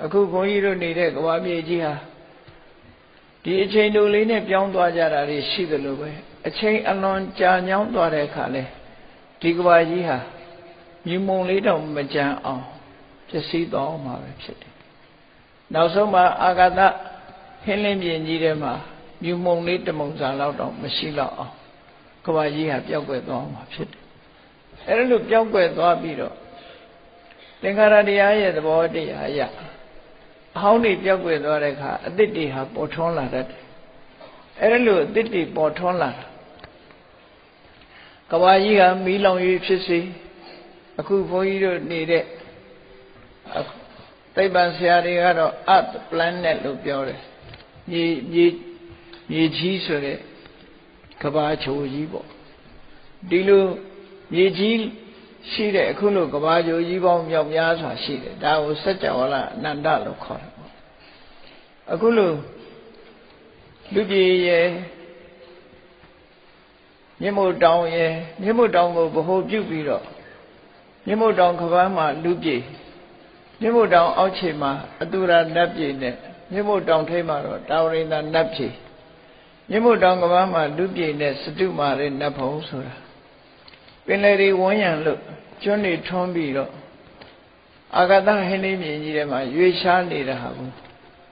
အခုဘုန်းကြီးတို့နေတဲ့ကဘာမြေကြီးဟာဒီအချိန်တိုလေးနဲ့ပြောင်းသွားကြတာတွေရှိသလိုပဲအချိန်အလွန်ကြာညောင်းသွားတဲ့အခါလဲဒီကဘာကြီးဟာမြူမုံလေးတော့မကြမ်းအောင်ပျက်စီးသွားမှာပဲဖြစ်တယ်နောက်ဆုံးမှာအာဂတဟင်းလင်းပြင်ကြီးထဲမှာမြူမုံလေးတမုံစာလောက်တော့မရှိတော့အောင်ကဘာကြီးဟာပျောက်ကွယ်သွားမှာဖြစ်တယ်အဲလိုပျောက်ကွယ်သွားပြီးတော့သင်္ခါရတရားရဲ့သဘောတရားအရအဟောင်းတွေပျောက်ကွယ်သွားတဲ့အခါအသစ်တွေဟာပေါ်ထွန်းလာတတ်တယ်အဲလိုအသစ်တွေပေါ်ထွန်းလာတာကဘာကြီးကမီးလောင်၍ဖြစ်စေအခုဘုန်းကြီးတို့နေတဲ့သိပ္ပံဆရာတွေကတော့ Earth Planet လို့ပြောတယ်မြေကြီးဆိုတဲ့ကဘာချိုကြီးပေါ့ဒီလိုမြေကြီးရှိတဲ့အခုလိုကဘာချိုကြီးပေါင်းမြောက်များစွာရှိတယ်ဒါကိုစัจ java လအနန္တလို့ခေါ်တယ်ပေါ့အခုလိုလူပြည်ရဲ့မြင့်မို့တောင်ရဲ့မြင့်မို့တောင်ကိုဗဟိုပြုပြီးတော့မြင့်မို့တောင်ကဘာမှာလူပြည်မြင့်မို့တောင်အောက်ခြေမှာအတူရာနတ်ပြည်နဲ့မြင့်မို့တောင်ထိပ်မှာတော့တာဝရိန္ဒနတ်ပြည်မြင့်မို့တောင်ကဘာမှာလူပြည်နဲ့စတုမာရဲ့နတ်ဘုံဆိုတာပင်လယ်တွေဝန်းရံလို့ကျွန်းတွေထွန်းပြီးတော့အာဂတဟင်းလေးမြင်ကြီးထဲမှာရွေးရှားနေတာဟာဘူး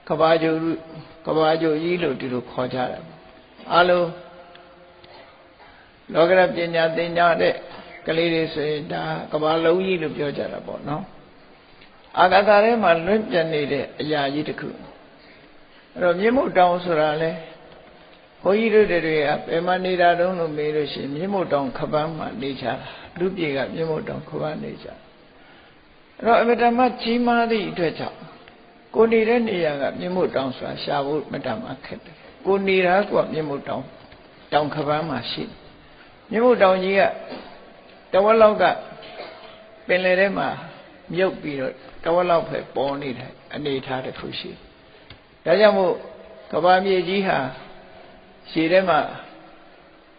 ကဘာကျိုကြီးလို့ဒီလိုခေါ်ကြတယ်အားလုံးလောကရပညာသင်ကြားတဲ့ကလေးတွေဆိုရင်ဒါကဘာလုံးကြီးလို့ပြောကြတာပေါ့နော်အာဂတထဲမှာလွင့်ပြနေတဲ့အရာကြီးတစ်ခုအဲ့တော့မြင့်မို့တောင်ဆိုတာလဲဘုန်းကြီးတို့တွေကဘယ်မှာနေတာတုံးလို့မေးလို့ရှိရင်မြင့်မို့တောင်ခပန်းမှာနေကြတာလူပြေကမြင့်မို့တောင်ခပန်းနေကြအဲ့တော့အမတမကြီးမားသည့်အတွက်ကြောင့်ကိုနေတဲ့နေရာကမြင့်မို့တောင်ဆိုတာရှာဖို့မတမခက်တယ်ကိုနေတာကမြင့်မို့တောင်ခပန်းမှာရှိတယ်မြင့်မို့တောင်ကြီးကတဝက်လောက်ကပင်လယ်ထဲမှာမြုပ်ပြီးတော့တဝက်လောက်ပဲပေါ်နေတဲ့အနေအထားတစ်ခုရှိတယ်ဒါကြောင့်မို့ကဘာမြေကြီးဟာရှည်ထဲမှာ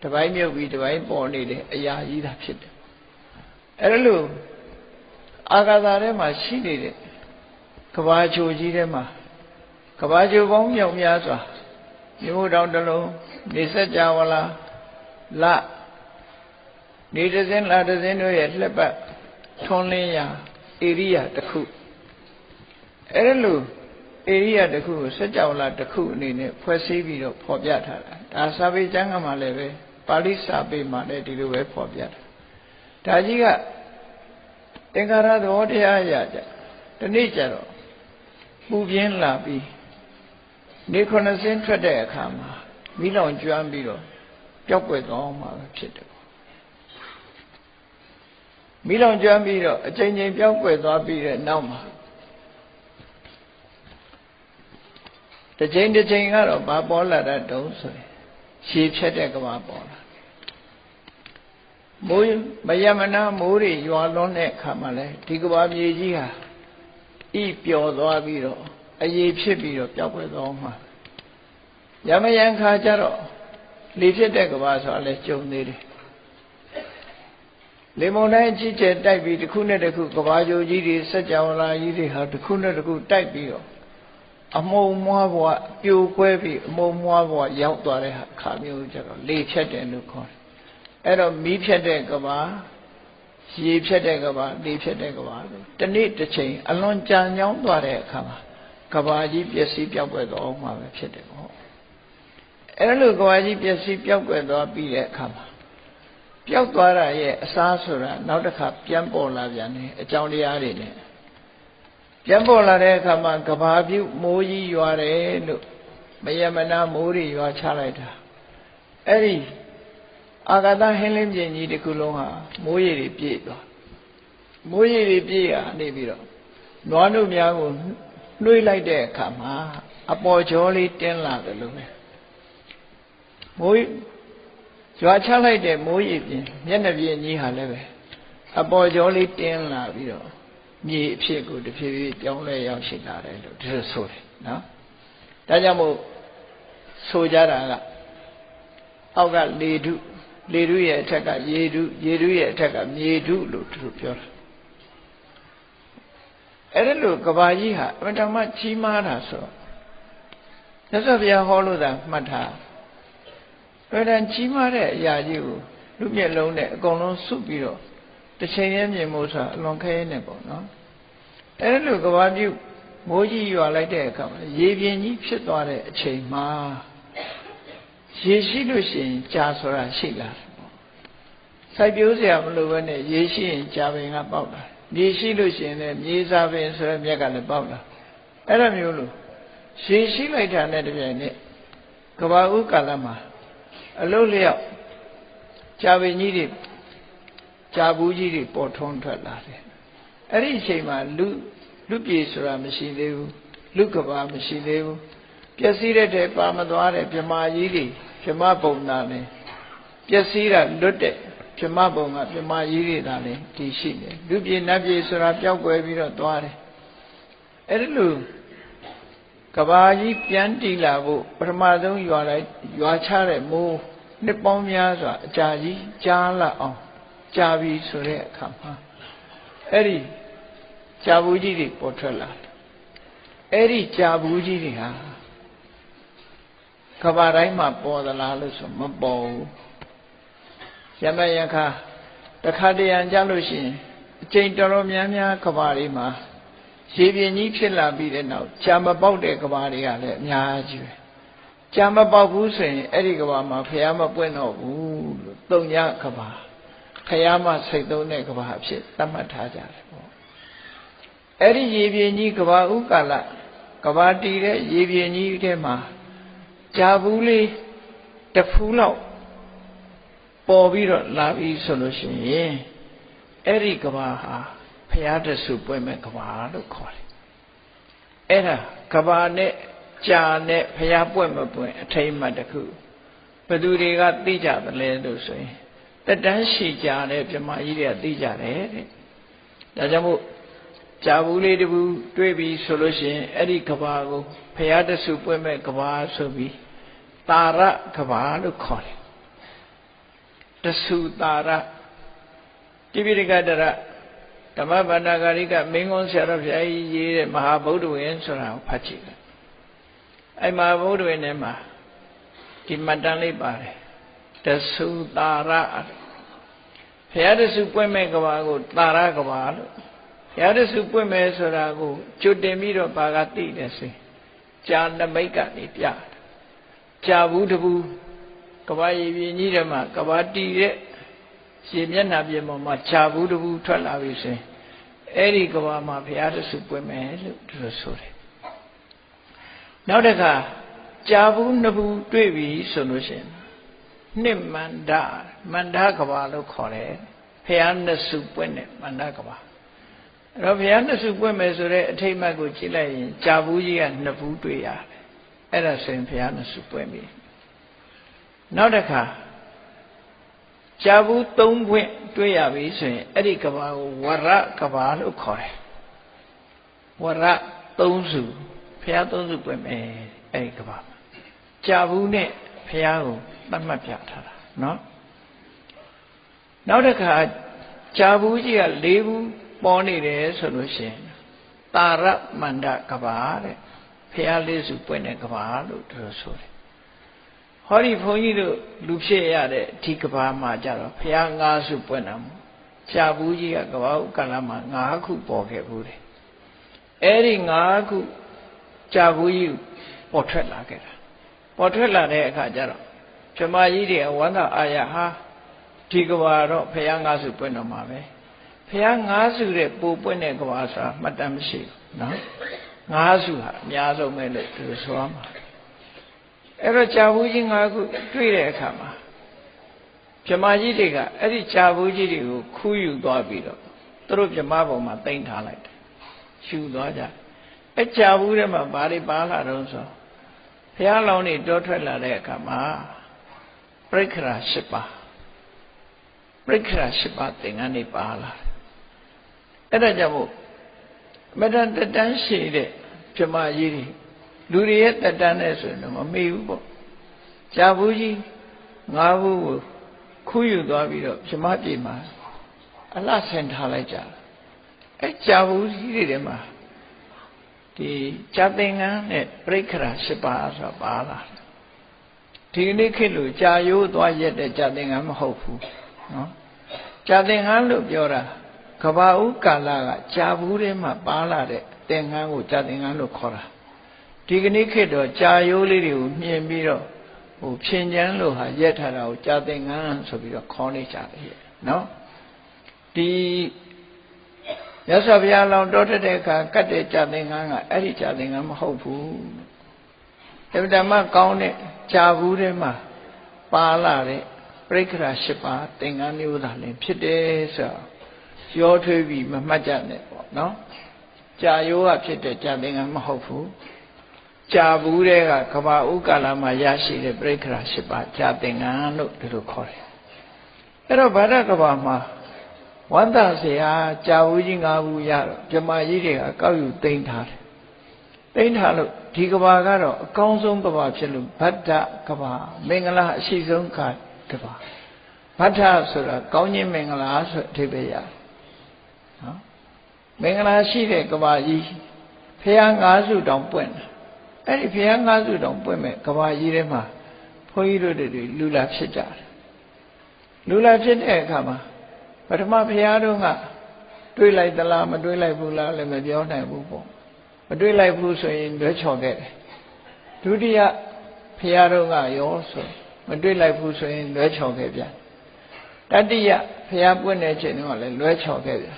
တပိုင်းမြုပ်ပြီးတပိုင်းပေါ်နေတဲ့အရာကြီးသာဖြစ်တယ်အဲလိုအာဂါသထဲမှာရှိနေတဲ့ကဘာချိုကြီးထဲမှာကဘာချိုပေါင်းမြောက်များစွာမြို့တောင်တစ်လုံးနေစัจ java လနေတစင်းလာတစင်းတို့ရဲ့လက်ပတ်ထွန်းလင်းရာဧရိယာတစ်ခုအဲလိုဧရိယာတစ်ခုကိုစัจ java လတစ်ခုအနေနဲ့ဖွဲ့စည်းပြီးတော့ဖော်ပြထားတာဒါစာပေကျမ်းကမှလည်းပဲပါဠိစာပေမှာလည်းဒီလိုပဲဖော်ပြတာဒါကြီးကသင်္ခါရသဘောတရားအရာကြဒီနေ့ကျတော့ပူပြင်းလာပြီးနေ9စင်းထွက်တဲ့အခါမှာမိလောင်ကျွမ်းပြီးတော့ပျောက်ကွယ်သွားမှာပဲဖြစ်တယ်မိလောင်ကျွမ်းပြီးတော့အချိန်ချင်းပျောက်ကွယ်သွားပြီးတဲ့နောက်မှာတစ်ချိန်ကတော့ဘာပေါ်လာတတ်တုံးဆိုရင်ရှည်ဖြတ်တဲ့ကဘာပေါ်လာမိုးမယမနာမိုးတွေရွာလွန်းတဲ့အခါမှာလဲဒီကဘာမြေကြီးဟာဤပျော်သွားပြီးတော့အရေးဖြစ်ပြီးတော့ပျောက်ကွယ်သွားမှာယမယံခါကျတော့လေဖြစ်တဲ့ကဘာဆိုတာလဲကျုံသေးတယ်လေမုန်တိုင်းကြီးကျယ်တိုက်ပြီးတစ်ခုနဲ့တစ်ခုကဘာကြိုကြီးတွေစัจ java လကြီးတွေဟာတစ်ခုနဲ့တစ်ခုတိုက်ပြီးတော့အမုံမွားဘဝပြိုကွဲပြီးအမုံမွားဘဝရောက်သွားတဲ့အခါမျိုးကျတော့လေဖြတ်တယ်လို့ခေါ်တယ်အဲ့တော့မီးဖြတ်တဲ့ကဘာရေဖြတ်တဲ့ကဘာလေဖြတ်တဲ့ကဘာတနေ့တစ်ချိန်အလွန်ကြာညောင်းသွားတဲ့အခါမှာကဘာကြီးပျက်စီးပျောက်ကွယ်သွားမှာပဲဖြစ်တယ်ပေါ့အဲ့လိုကဘာကြီးပျက်စီးပျောက်ကွယ်သွားပြီးတဲ့အခါမှာပျောက်သွားတာရဲ့အစားဆိုတာနောက်တစ်ခါပြန်ပေါ်လာပြန်တယ်အကြောင်းတရားတွေနဲ့ပြန်ပေါ်လာတဲ့အခါမှာကဘာပြုမိုးကြီးရွာတယ်လို့မယမနာမိုးတွေရွာချလိုက်တာအဲ့ဒီအာဂတဟင်းလင်းပြင်ကြီးတစ်ခုလုံးဟာမိုးရေတွေပြည့်သွားမိုးရေတွေပြည့်ရနေပြီးတော့နွားတို့များကိုနှွေးလိုက်တဲ့အခါမှာအပေါ်ကျော်လေးတင်းလာတယ်လို့ပဲမိုးရွာချလိုက်တဲ့မိုးရေပြင်မျက်နှာပြင်ကြီးဟာလည်းပဲအပေါ်ကျော်လေးတင်းလာပြီးတော့မြေအဖြစ်ကိုတဖြည်းဖြည်းပြောင်းလဲရောက်ရှိလာတယ်လို့ဒီလိုဆိုတယ်နော်ဒါကြောင့်မို့ဆိုကြတာကအောက်ကလေထုရဲ့အထက်ကရေထုရဲ့အထက်ကမြေထုလို့သူတို့ပြောတာ အဲ့ဒါလို့ကဘာကြီးဟာအမှန်တမ်းကြီးမားတာဆိုတော့မြတ်စွာဘုရားဟောလို့သာမှတ်ထားဘယ်တန်ကြီးမားတဲ့အရာကြီးကိုလူမျက်လုံးနဲ့အကုန်လုံးစုပြီးတော့တစ်ချိန်ရဲ့မြင်မို့ဆိုတာအလွန်ခဲနေပေါ့နော်အဲ့ဒါလို့ကဘာပြုမိုးကြီးရွာလိုက်တဲ့အခါမှာရေပြင်ကြီးဖြစ်သွားတဲ့အချိန်မှာရေရှိလို့ရှိရင်ကြာဆိုတာရှိလားစိုက်ပျိုးစရာမလိုဘဲနဲ့ရေရှိရင်ကြာပင်ကပေါက်လာမြေရှိလို့ရှိရင်လည်းမြေစာပင်ဆိုတဲ့မြက်ကလည်းပေါက်လာအဲ့လိုမျိုးလို့ရေရှိလိုက်တာနဲ့တပြိုင်နက်ကဘာဥကာလမှာအလုတ်လျောက်ကြာပင်ကြီးတွေကြာဘူးကြီးတွေပေါ်ထွန်းထွက်လာတယ်အဲ့ဒီအချိန်မှာလူပြေဆိုတာမရှိသေးဘူးလူကဘာမရှိသေးဘူးပျက်စီးတဲ့ပါမသွားတဲ့မြမာကြီးတွေမြမပုံသားနဲ့ပျက်စီးတာလွတ်တဲ့မြမပုံကမြမာကြီးတွေသာလေဒီရှိတယ်လူပြေနတ်ပြေဆိုတာပျောက်ကွယ်ပြီးတော့သွားတယ်အဲ့ဒီလိုကဘာကြီးပြန်တည်လာဖို့ပထမဆုံးရွာချတဲ့မိုးနှစ်ပေါင်းများစွာအကြာကြီးကြားလာအောင်ကြာပြီဆိုတဲ့အခါမှာအဲ့ဒီကြာဘူးကြီးတွေပေါ်ထွက်လာတယ်အဲ့ဒီကြာဘူးကြီးတွေဟာကဘာတိုင်းမှာပေါ်သလားလို့ဆိုမပေါ်ဘူးရမယခါတခါတရံကြလို့ရှိရင်အချိန်တော်တော်များများကဘာတွေမှာရေပြင်ကြီးဖြစ်လာပြီးတဲ့နောက်ကြာမပေါက်တဲ့ကဘာတွေကလည်းအများကြီးပဲကြာမပေါက်ဘူးဆိုရင်အဲ့ဒီကဘာမှာဖျားမပွင့်တော့ဘူးလို့သုံးညကဘာဖျားမစိတ်သုံးတဲ့ကဘာအဖြစ်သတ်မှတ်ထားကြတယ်ပေါ့အဲ့ဒီရေပြင်ကြီးကဘာဥကာလကဘာတည်တဲ့ရေပြင်ကြီးထဲမှာကြာဘူးလေးတစ်ဖူးလောက်ပေါ်ပြီးတော့လာပြီဆိုလို့ရှိရင်အဲ့ဒီကဘာဟာဖျားတဆူပွဲမဲ့ကဘာလို့ခေါ်တယ်အဲ့ဒါကဘာနဲ့ကြာနဲ့ဖျားပွဲမပွဲအထိမ့်မှတ်တစ်ခုဘယ်သူတွေကသိကြသလဲလို့ဆိုရင်တက်တန်းရှိကြတဲ့ပြမကြီးတွေကသိကြတယ်တဲ့ဒါကြောင့်မို့ကြာဘူးလေးတဘူးတွေးပြီးဆိုလို့ရှိရင်အဲ့ဒီကဘာကိုဖျားတဆူပွဲမဲ့ကဘာဆိုပြီးတာရကဘာလို့ခေါ်တယ်တဆူတာရတိပိဋကတရဓမ္မဗန္ဒဂါရိကမင်းကုန်းဆရာတော်ဘုရားကြီးရေးတဲ့မဟာဗုဒ္ဓဝင်ဆိုတာကိုဖတ်ကြည့်တယ်အဲ့မဟာဗုဒ္ဓဝင်ထဲမှာဒီမှတ်တမ်းလေးပါတယ်တဆူတာရဘုရားတဆူပွင့်မဲ့ကဘာကိုတာရကဘာလို့ဘုရားတဆူပွင့်မဲ့ဆိုတာကိုကျွတ်တင်ပြီးတော့ဘာကသိတယ်ဆိုကြာနမိတ်ကနေပြကြာဘူးတဘူးကဘာရည်ပြင်းကြီးထဲမှာကဘာတီးတဲ့ရေမျက်နှာပြင်ပေါ်မှာကြာဘူးတဘူးထွက်လာပြီဆိုရင်အဲ့ဒီကဘာမှာဘုရားတဆူပွင့်မယ်လို့သူတို့ဆိုတယ်နောက်တစ်ခါကြာဘူးနှစ်ဘူးတွေ့ပြီဆိုလို့ရှိရင်နှစ်မန္တကဘာလို့ခေါ်တယ်ဘုရားနှစ်ဆူပွင့်တဲ့မန္တကဘာအဲ့တော့ဘုရားနှစ်ဆူပွင့်မယ်ဆိုတဲ့အထိမ့်မှတ်ကိုကြည့်လိုက်ရင်ကြာဘူးကြီးကနှစ်ဘူးတွေ့ရတယ်အဲ့ဒါဆိုရင်ဘုရားနှစ်ဆူပွင့်ပြီနောက်တစ်ခါကြာဘူးသုံးပွင့်တွေ့ရပြီဆိုရင်အဲ့ဒီကဘာကိုဝရကဘာလို့ခေါ်တယ်ဝရသုံးစုဘုရားသုံးစုပွင့်မယ်အဲ့ဒီကဘာကြာဘူးနဲ့ဘုရားကိုသတ်မှတ်ပြထားတာနော်နောက်တစ်ခါကြာဘူးကြီးက၄ဘူးပေါ်နေတယ်ဆိုလို့ရှိရင်တာရမန္တကဘာတဲ့ဘုရားလေးစုပွင့်တဲ့ကဘာလို့သူတို့ဆိုတယ်ဟောဒီဘုန်းကြီးတို့လူဖြစ်ရတဲ့ဒီကဘာမှာကြတော့ဘုရား၅စုပွင့်တာမို့ကြာဘူးကြီးကကဘာဥက္ကလမှာ၅ခုပေါ်ခဲ့ဘူးတယ်အဲ့ဒီ၅ခုကြာဘူးကြီးပေါ်ထွက်လာခဲ့တာပေါ်ထွက်လာတဲ့အခါကျတော့ဓမ္မကြီးတွေဝန္တာအာရဟာဒီကဘာတော့ဘုရား၅စုပွင့်တော့မှာပဲဘုရား၅စုတဲ့ပူပွင့်တဲ့ကဘာဆိုတာမှတ်တမ်းမရှိဘူးနော်၅စုဟာအများဆုံးပဲလို့သူဆိုရမှာအဲ့တော့ကြာဘူးကြီး၅ခုတွေ့တဲ့အခါမှာဗြဟ္မာကြီးတွေကအဲ့ဒီကြာဘူးကြီးတွေကိုခူးယူသွားပြီးတော့သူတို့ဗြဟ္မာဘုံမှာတိမ့်ထားလိုက်တယ်ယူသွားကြအဲ့ကြာဘူးထဲမှာဘာတွေပါလာတော့ဆိုဘုရားလောင်းတွေတောထွက်လာတဲ့အခါမှာပရိက္ခရာ၈ပါးပရိက္ခရာ၈ပါးသင်္ကန်းတွေပါလာအဲ့ဒါကြောင့်မို့မတန်တတန်းရှိတဲ့ဗြဟ္မာကြီးတွေလူတွေရဲ့တက်တန်းနဲ့ဆိုရင်တော့မမေ့ဘူးပေါ့ကြာဘူးကြီး၅ဘူးကိုခူးယူသွားပြီးတော့ဗြဟ္မပြေမှာအလှဆင်ထားလိုက်ကြအဲ့ကြာဘူးကြီးတွေထဲမှာ ဒီဇာသင်္ကန်းနဲ့ပြိက္ခရာ10ပါးဆိုတာပါလာဒီကနေ့ခေတ်လို့ကြာရိုးသွားရက်တဲ့ဇာသင်္ကန်းမဟုတ်ဘူးနော်ဇာသင်္ကန်းလို့ပြောတာကဘာဥကာလကကြာဘူးထဲမှာပါလာတဲ့သင်္ကန်းကိုဇာသင်္ကန်းလို့ခေါ်တာဒီကနေ့ခေတ်တော့ကြာရိုးလေးတွေကိုမြင်ပြီးတော့ဖြင်ချမ်းလို့ဟာရက်ထားတာကိုဇာသင်္ကန်းဆိုပြီးတော့ခေါ်နေကြတယ်နော်ဒီမြတ်စွာဘုရားလောင်းတောထွက်တဲ့အခါကတ်တဲ့ဇာသင်္ကန်းကအဲ့ဒီဇာသင်္ကန်းမဟုတ်ဘူးအဗ္ဗဓမ္မကောင်းတဲ့ကြာဘူးထဲမှာပါလာတဲ့ပြိက္ခရာ10ပါးသင်္ကန်းမျိုးသာလင်ဖြစ်တယ်ဆိုတော့ရောထွေးပြီးမမှတ်ကြနဲ့ပေါ့နော်ကြာရိုးကဖြစ်တဲ့ဇာသင်္ကန်းမဟုတ်ဘူးကြာဘူးတဲ့ကကဘာဥကာလမှာရရှိတဲ့ပြိက္ခရာ10ပါးဇာသင်္ကန်းလို့ဒီလိုခေါ်တယ်အဲ့တော့ဗာဒကဘာမှာဝန္တာเสียကြာဘူးကြီး၅ဘူးရတော့ဓမ္မကြီးတွေကကောက်ယူသိမ်းထားတယ်သိမ်းထားလို့ဒီကဘာကတော့အကောင်းဆုံးကဘာဖြစ်လို့ဗဒ္ဒကဘာမင်္ဂလာအရှိဆုံးကဘာဗဒ္ဒဆိုတာကောင်းခြင်းမင်္ဂလာဆိုအဓိပ္ပာယ်ရနော်မင်္ဂလာရှိတဲ့ကဘာကြီးဖះ၅စုတောင်ပွင့်တယ်အဲ့ဒီဖះ၅စုတောင်ပွင့်မဲ့ကဘာကြီးထဲမှာဘုန်းကြီးတို့တွေလူလာဖြစ်ကြတယ်လူလာဖြစ်တဲ့အခါမှာပထမဘုရားတို့ကတွေးလိုက်သလားမတွေးလိုက်ဘူးလားလည်းမပြောနိုင်ဘူးပေါ့မတွေးလိုက်ဘူးဆိုရင်လွဲချော်ခဲ့တယ်ဒုတိယဘုရားတို့ကရောဆိုမတွေးလိုက်ဘူးဆိုရင်လွဲချော်ခဲ့ပြန်တတိယဘုရားပွင့်တဲ့ချိန်တော့လည်းလွဲချော်ခဲ့ပြန်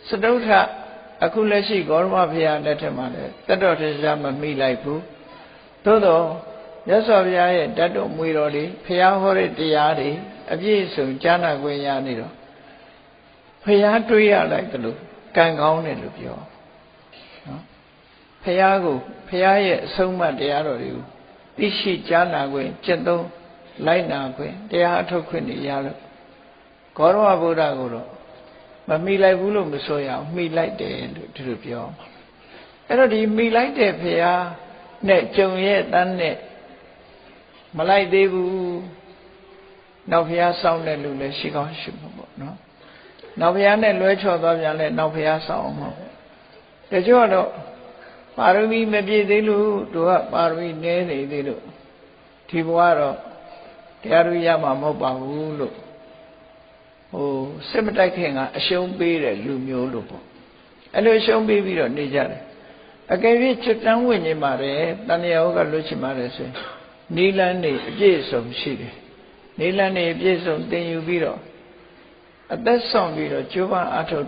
စတုထအခုလက်ရှိဂေါရမဘုရားလက်ထက်မှာလည်းတတ်တော်တရားမမိလိုက်ဘူးသို့တော့မြတ်စွာဘုရားရဲ့တတ်တော်မွေတော်တွေဘုရားဟောတဲ့တရားတွေအပြည့်အစုံကြားနာခွင့်ရနေတော့ဖះတွေးရလိုက်တယ်လို့ကံကောင်းတယ်လို့ပြောနော်ဖះကိုဖះရဲ့အဆုံးအမတရားတော်တွေကိုသိရှိကြားနာခွင့်ကျင့်သုံးလိုက်နာခွင့်တရားအထုတ်ခွင့်တွေရလို့ဂေါရမဗုဒ္ဓကိုတော့မမိလိုက်ဘူးလို့မဆိုရအောင်မိလိုက်တယ်လို့ဒီလိုပြောအဲ့တော့ဒီမိလိုက်တဲ့ဖះနဲ့ကြုံရဲ့တန်းနဲ့မလိုက်သေးဘူးနောက်ဖះစောင့်တဲ့လူလည်းရှိကောင်းရှိမှာပေါ့နော်နောက်ဘုရားနဲ့လွဲချော်သွားပြန်လဲနောက်ဘုရားဆောင်အောင်ပါတချို့တော့ပါရမီမပြည့်သေးလို့တို့ကပါရမီနည်းနေသေးလို့ဒီဘဝတော့တရားရရမှာမဟုတ်ပါဘူးလို့စစ်မတိုက်ခင်ကအရှုံးပေးတဲ့လူမျိုးလို့ပေါ့အဲ့လိုရှုံးပေးပြီးတော့နေကြတယ်အကယ်၍ချစ်တန်းဝင်နေပါတယ်တဏှာကလွတ်ချင်ပါတယ်ဆိုရင်နိလန်းနေအပြည့်စုံရှိတယ်နိလန်းနေအပြည့်စုံသင်ယူပြီးတော့အသက်ဆုံးပြီးတော့ကျိုးပန်းအထုတ်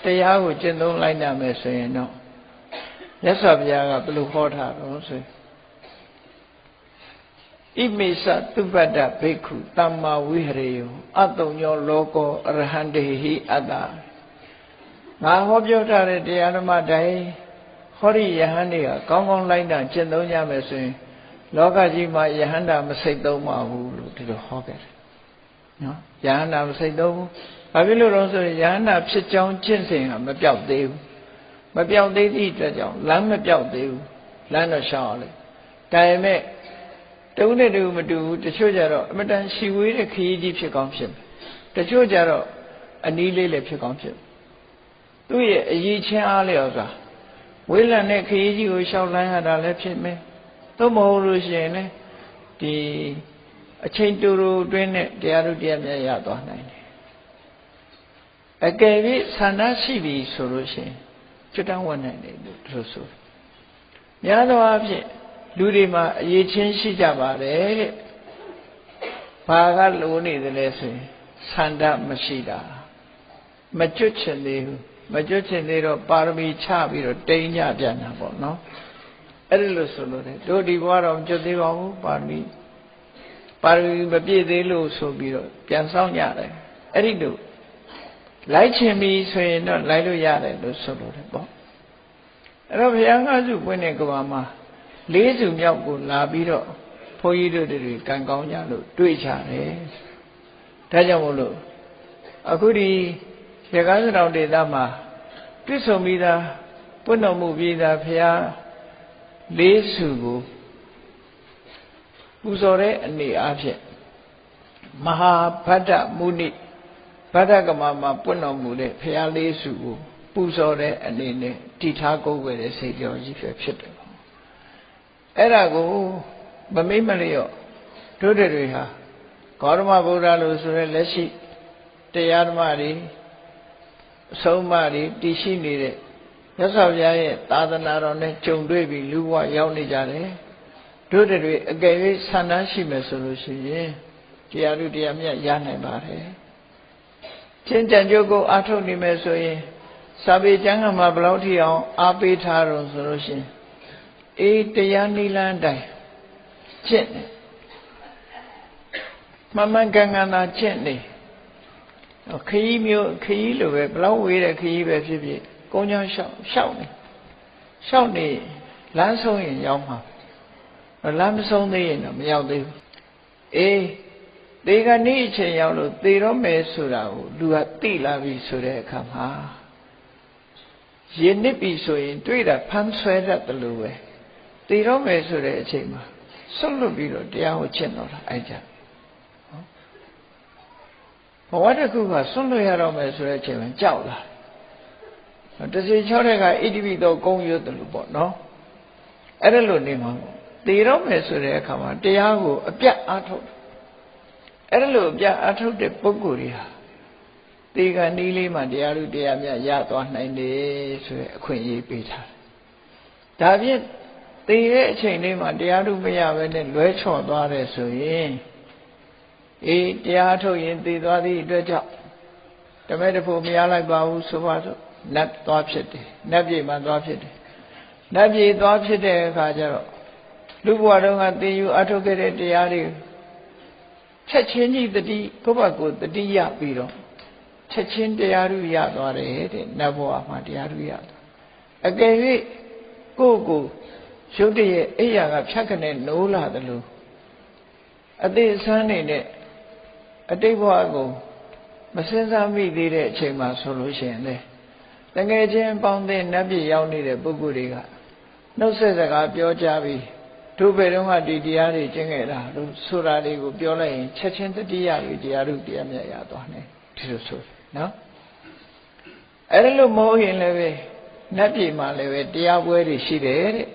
တရားကိုကျင့်သုံးလိုက်နိုင်မယ်ဆိုရင်တော့မြတ်စွာဘုရားကဘယ်လိုဟောထားတော့ဆိုဣမိသသုပတ္တဘိက္ခုသမ္မာဝိဟရေယောအတုံညောလောကောအရဟံတေဟိအတ္တငါဟောပြောထားတဲ့တရားဓမ္မတိုင်းဟောဒီယဟန်တွေကကောင်းကောင်းလိုက်တာကျင့်သုံးကြမယ်ဆိုရင်လောကကြီးမှာယဟန္တာမစိတ်သုံးပါဘူးလို့ဒီလိုဟောခဲ့တယ်နော်ယဟန္တာမစိတ်သုံးဘူးဘာဖြစ်လို့လဲဆိုရင်ယဟန္တာဖြစ်ကြောင်းကျင့်စဉ်ကမပြောက်သေးဘူးမပြောက်သေးသည့်အတွက်ကြောင့်လမ်းမပြောက်သေးဘူးလမ်းတော့ရှောင်အောင်လေဒါပေမဲ့တုံးနဲ့တူမတူဘူးတချို့ကြတော့အမတန်ရှီဝေးတဲ့ခရီးကြီးဖြစ်ကောင်းဖြစ်တချို့ကြတော့အနီးလေးလည်းဖြစ်ကောင်းဖြစ်သူ့ရဲ့အရေးချင်းအားလျော်စွာဝေးလံတဲ့ခရီးကြီးကိုရှောက်လန်းရတာလည်းဖြစ်မယ်သို့မဟုတ်လို့ရှိရင်လည်းဒီအချိန်တူတူအတွင်းနဲ့တရားတို့တရားများရသွားနိုင်တယ်အကယ်၍ဆန္ဒရှိပြီဆိုလို့ရှိရင်ကျွတ်တန်းဝင်နိုင်တယ်လို့သူဆိုများသောအားဖြင့်လူတွေမှာအရေးချင်းရှိကြပါတယ်တဲ့ဘာကလိုနေတယ်လဲဆိုရင်ဆန္ဒမရှိတာမကျွတ်ချင်သေးဘူးမကျွတ်ချင်သေးတော့ပါရမီချပြီးတော့တိမ်ညပြန်တာပေါ့နော်အဲ့ဒီလိုဆိုလို့တယ်တို့ဒီဘဝတော့မကျွတ်သေးပါဘူးပါရမီမပြည့်သေးလို့ဆိုပြီးတော့ပြန်ဆောင်ကြတယ်အဲ့ဒီလိုလိုက်ချင်ပြီဆိုရင်တော့လိုက်လို့ရတယ်လို့ဆိုလို့တယ်ပေါ့အဲ့တော့ဘုရားငါးစုပွင့်တဲ့ကဘာမှာ၄စုမြောက်ကိုလာပြီးတော့ဘုန်းကြီးတို့တွေကံကောင်းကြလို့တွေ့ကြတယ်ဒါကြောင့်မို့လို့အခုဒီရကားစတောင်ဒေသမှာတွေ့ဆုံပြီးသားပွင့်တော်မူပြီးသားဘုရား၄စုကိုပူဇော်တဲ့အနေအားဖြင့်မဟာဗဒ္ဒမုနိဗဒ္ဒကမမှာပွင့်တော်မူတဲ့ဘုရား၄စုကို ပူဇော်တဲ့အနေနဲ့တည်ထားကိုယ်ွယ်တဲ့စိတ်ကြောကြီးဖြစ်တယ်အဲ့ဒါကိုမမိတ်မလျော့တို့တွေဟာဂေါတမဗုဒ္ဓလို့ဆိုရဲလက်ရှိတရားဓမ္မတွေအဆုံးအမတွေတည်ရှိနေတဲ့မြတ်စွာဘုရားရဲ့သာသနာတော်နဲ့ကြုံတွေ့ပြီးလူဘဝရောက်နေကြတယ်တို့တွေအကယ်၍ဆန္ဒရှိမယ်ဆိုလို့ရှိရင်တရားဓုတရားမြတ်ရနိုင်ပါတယ်ချင်းကြံကြုတ်ကိုအားထုတ်နေမယ်ဆိုရင်စာပေကျမ်းဂန်မှာဘယ်လောက်ထိအောင်အားပေးထားတော့ဆိုလို့ရှိရင်အေးတရားနိလန်းတိုင်းကျင့်နေမှန်မှန်ကန်ကန်သာကျင့်နေခရီးမျိုးခရီးလိုပဲဘယ်လောက်ဝေးတဲ့ခရီးပဲဖြစ်ဖြစ်ကုန်းချောင်းလျှောက်နေလမ်းဆုံးရင်ရောက်မှာလမ်းမဆုံးသေးရင်တော့မရောက်သေးဘူးအေးဒီကနေ့အချိန်ရောက်လို့သေတော့မယ်ဆိုတာကိုလူကသိလာပြီဆိုတဲ့အခါမှာရင်းနစ်ပြီဆိုရင်တွေ့တာဖမ်းဆွဲတတ်တယ်လို့ပဲသေတော့မယ်ဆိုတဲ့အချိန်မှာဆွတ်လွတ်ပြီးတော့တရားကိုကျင့်တော့တာအဲ့ကြဘဝတစ်ခုကဆွတ်လွတ်ရတော့မယ်ဆိုတဲ့အချိန်မှာကြောက်လာတစီ6တဲ့ကဣတိပိသောကုံရွတ်တယ်လို့ပေါ့နော်အဲ့ဒါလို့နေမှာသေတော့မယ်ဆိုတဲ့အခါမှာတရားကိုအပြတ်အားထုတ်အဲ့ဒါလို့အပြတ်အားထုတ်တဲ့ပုဂ္ဂိုလ်တွေဟာသေကံဤလေးမှတရားဓုတရားမြတ်ရသွားနိုင်တယ်ဆိုရယ်အခွင့်အရေးပေးထားတယ်ဒါဖြင့်သေတဲ့အချိန်လေးမှာတရားဓုမရဘဲနဲ့လွဲချော်သွားတယ်ဆိုရင်အေးတရားထုတ်ရင်သေသွားသည့်အတွက်ကြောင့်ဓမ္မတဖို့မရလိုက်ပါဘူးဆိုပါစို့နတ်သွားဖြစ်တယ်နတ်ပြည်မှာသွားဖြစ်တယ်နတ်ပြည်သွားဖြစ်တဲ့အခါကျတော့လူဘဝတုန်းကသင်ယူအထုတ်ခဲ့တဲ့တရားတွေချက်ချင်းကြီးတတိကိုယ့်ဘက်ကိုတတိယပြီးတော့ချက်ချင်းတရားဓုရသွားတယ်တဲ့နတ်ဘဝမှာတရားဓုရသွားအကယ်၍ကိုယ့်ကိုရုပ်တရက်အိယာကဖြတ်ခနဲ့နိုးလာတယ်လို့အသေးဆန်းနေတဲ့အတိတ်ဘဝကိုမစင်စားမိသေးတဲ့အချိန်မှာဆိုလို့ရှိရင်လေတကယ်ချင်းပေါင်းတဲ့နတ်ပြည်ရောက်နေတဲ့ပုဂ္ဂိုလ်တွေကနှုတ်ဆက်စကားပြောကြပြီးတို့ဘယ်တော့မှဒီတရားတွေကျင့်ခဲ့တာလို့ဆိုတာတွေကိုပြောလိုက်ရင်ချက်ချင်းတတိယပြီးတရားဓုတရားမြတ်ရသွားတယ်ဒီလိုဆိုနော်အဲ့ဒါလို့မဟုတ်ရင်လည်းပဲနတ်ပြည်မှာလည်းပဲတရားပွဲတွေရှိတယ်တဲ့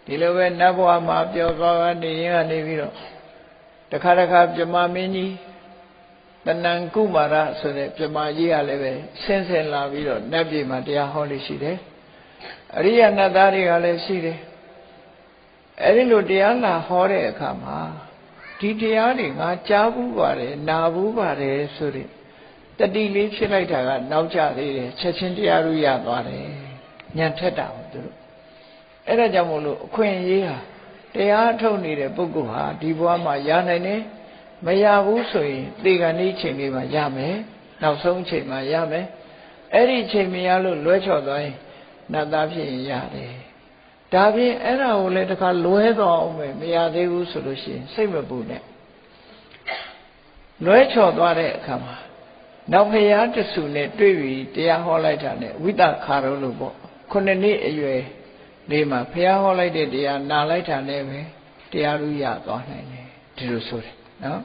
ဒီလိုပဲနတ်ဘဝမှာပြောသွားနေရင်ကနေပြီးတော့တခါပြမမင်းကြီးတဏ္ဍကုမာရဆိုတဲ့ပြမကြီးကလည်းပဲဆင်းလာပြီးတော့နတ်ပြည်မှာတရားဟောလို့ရှိတယ်အရိယနတ်သားတွေကလည်းရှိတယ်အဲ့ဒီလိုတရားလာဟောတဲ့အခါမှာဒီတရားတွေငါကြားဘူးပါတယ်နာဘူးပါတယ်ဆိုတဲ့တတိလေးဖြစ်လိုက်တာကနောက်ကျသေးတယ်ချက်ချင်းတရားဓုရသွားတယ်ညံထက်တာသူတို့အဲ့ဒါကြောင့်မို့လို့အခွင့်အရေးဟာတရားထုတ်နေတဲ့ပုဂ္ဂိုလ်ဟာဒီဘဝမှာရနိုင်တယ်မရဘူးဆိုရင်သေကံဤချိန်လေးမှာရမယ်နောက်ဆုံးချိန်မှာရမယ်အဲ့ဒီချိန်မရလို့လွဲချော်သွားရင်နတ်သားဖြစ်ရင်ရတယ်ဒါဖြင့်အဲ့ဒါကိုလည်းတခါလွဲတော့အောင်ပဲမရသေးဘူးဆိုလို့ရှိရင်စိတ်မပူနဲ့လွဲချော်သွားတဲ့အခါမှာနောက်ဖရာတဆူနဲ့တွေ့ပြီးတရားဟောလိုက်တာနဲ့ဝိတ္တခါရုံးလို့ပေါ့ခုနှစ်နှစ်အရွယ်လေးမှာဖရာဟောလိုက်တဲ့တရားနာလိုက်တာနဲ့ပဲတရားဓုရသွားနိုင်တယ်ဒီလိုဆိုတယ်နော်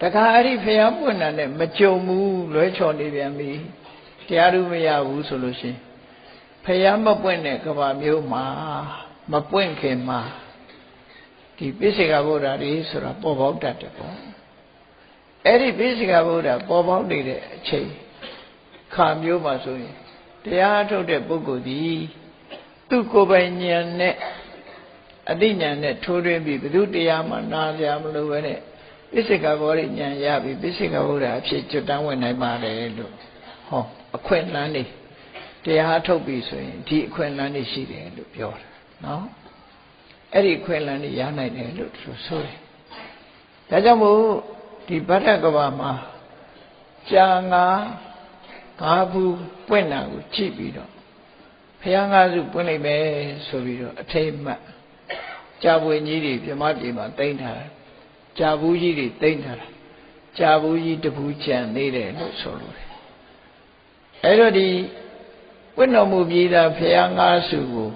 တခါအဲ့ဒီဖရာပွင့်တာနဲ့မကြုံဘူးလွဲချော်နေပြန်ပြီတရားဓုမရဘူးဆိုလို့ရှိရင်ဖရာမပွင့်တဲ့ကဘာမျိုးမှာမပွင့်ခင်မှာဒီပိစိကဗုဒ္ဓတွေဆိုတာပေါ်ပေါက်တတ်တယ်ပေါ့အဲ့ဒီပိစိကဗုဒ္ဓပေါ်ပေါက်နေတဲ့အချိန်ခါမျိုးမှာဆိုရင်တရားထုတ်တဲ့ပုဂ္ဂိုလ်ဒီသူ့ကိုယ်ပိုင်ဉာဏ်နဲ့အသိဉာဏ်နဲ့ထိုးထွင်းပြီးဘု து တရားမှနားကြမလို့ပဲနဲ့ပိစိကဗောဓိဉာဏ်ရပြီးပိစိကဗုဒ္ဓအဖြစ်ကျွတ်တန်းဝင်နိုင်ပါတယ်လို့ဟောအခွင့်အလမ်းနေတရားထုတ်ပြီဆိုရင်ဒီအခွင့်အလမ်းနေရှိတယ်လို့ပြောတာနော်အဲ့ဒီအခွင့်အလမ်းနေရနိုင်တယ်လို့ဆိုတယ်ဒါကြောင့်မို့ဒီဗတ္တကဘာမှာကြာငါဘူးပွင့်တာကိုကြည့်ပြီးတော့ဖျားငါးစုပွင့်လိုက်မယ်ဆိုပြီးတော့အထိတ်မှတ်ကြာပွင့်ကြီးတွေပြမပြေမှာတိမ့်ထားတာကြာဘူးကြီးတွေတိမ့်ထားတာကြာဘူးကြီးတပူးကြံနေတယ်လို့ဆိုလို့တယ်အဲ့တော့ဒီဝိနည်းမှုပြည်သာဖျားငါးစုကို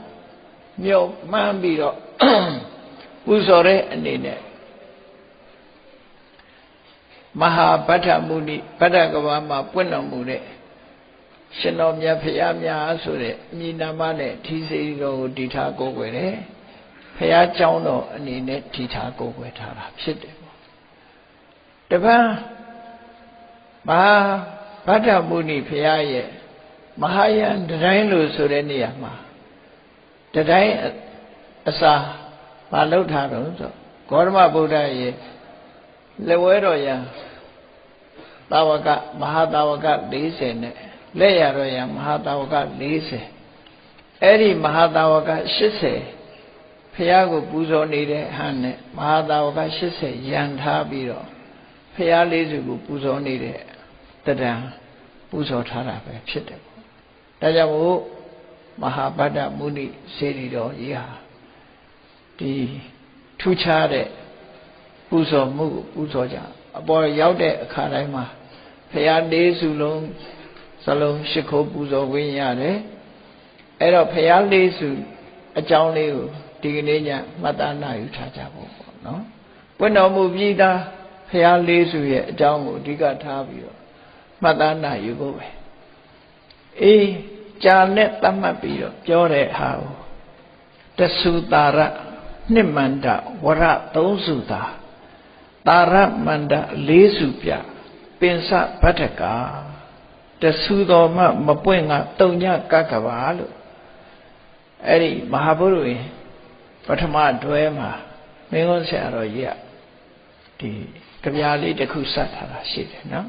မြုပ်မှန်းပြီးတော့ပူဇော်တဲ့အနေနဲ့မဟာဗတ္ထမုနိဗတ္တကဘာမှာပွင့်တော်မူတဲ့ ရှင်တော်မြတ်ဖရာများဆိုတဲ့အမည်နာမနဲ့ထီးစေတီတော်ကိုတည်ထားကိုးကွယ်တယ်ဖရာကျောင်းတော်အနေနဲ့တည်ထားကိုးကွယ်ထားတာဖြစ်တယ်ပေါ့တပန်းမဟာဗတ္တမုနိဖရာရဲ့မဟာယန်တိုင်းလို့ဆိုတဲ့နေရာမှာတိုင်းအစာမလုပ်ထားတော့ဆိုဂေါတမဗုဒ္ဓရဲ့လက်ဝဲတော်ရံတာဝကမဟာတာဝက40နဲ့လက်ရတော်ရံမဟာတာဝက40အဲ့ဒီမဟာတာဝက80ဖရာကိုပူဇော်နေတဲ့ဟန်နဲ့မဟာတာဝက80ရံထားပြီးတော့ဖရာလေးစုကိုပူဇော်နေတဲ့တဒံပူဇော်ထားတာပဲဖြစ်တယ်ပေါ့ဒါကြောင့်မို့မဟာဗတ္တမုနိစေတီတော်ကြီးဟာဒီထူးခြားတဲ့ပူဇော်မှုကိုပူဇော်ကြအပေါ်ရောက်တဲ့အခါတိုင်းမှာဖရာလေးစုလုံးစလုံးရှိခိုးပူဇော်ခွင့်ရတယ်အဲ့တော့ဖရာလေးစုအကြောင်းလေးကိုဒီကနေ့ညမှတ်သားနာယူထားကြဖို့ပေါ့နော်ပွင့်တော်မူပြီးသားဖရာလေးစုရဲ့အကြောင်းကိုအဓိကထားပြီးတော့မှတ်သားနာယူဖို့ပဲအေးကြာနဲ့သတ်မှတ်ပြီးတော့ပြောတဲ့ဟာကိုတသုတာရနှစ်မန္တဝရ3စုသာတာရမန္တ4စုပြပင်စဗတ္ထကာတသုတော်မှမပွင့်ကတုံညကကဘာလို့အဲ့ဒီမဟာဗုဒ္ဓရင်ပထမတွဲမှာမင်းကုန်းဆရာတော်ကြီးကဒီကြပြားလေးတစ်ခုစထားတာရှိတယ်နော်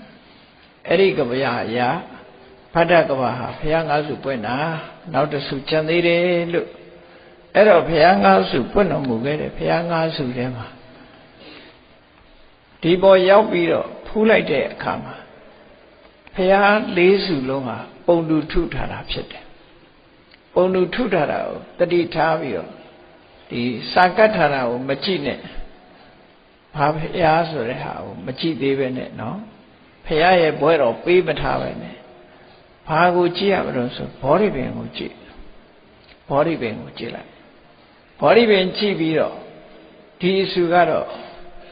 အဲ့ဒီကြပြားအရာဗတ္တကဘာဟာဘုရားငါးစုပွင့်တာနောက်တစ်စုကျန်သေးတယ်လို့အဲ့တော့ဘုရားငါးစုပွင့်တော်မူခဲ့တယ်ဘုရားငါးစုထဲမှာဒီပေါ်ရောက်ပြီးတော့ဖူးလိုက်တဲ့အခါမှာဘုရားလေးစုလုံးဟာပုံတူထုထားတာဖြစ်တယ်ပုံတူထုထားတာကိုတတိထားပြီးတော့ဒီစာကတ်ထားတာကိုမကြည့်နဲ့ဘာဘုရားဆိုတဲ့ဟာကိုမကြည့်သေးပဲနဲ့နော်ဘုရားရဲ့ဘွဲတော်ပေးမထားပဲနဲ့ဘာကိုကြည့်ရမလို့ဆိုဘောဓိပင်ကိုကြည့်ဘောဓိပင်ကိုကြည့်လိုက်ဘောဓိပင်ကြည့်ပြီးတော့ဒီအစုကတော့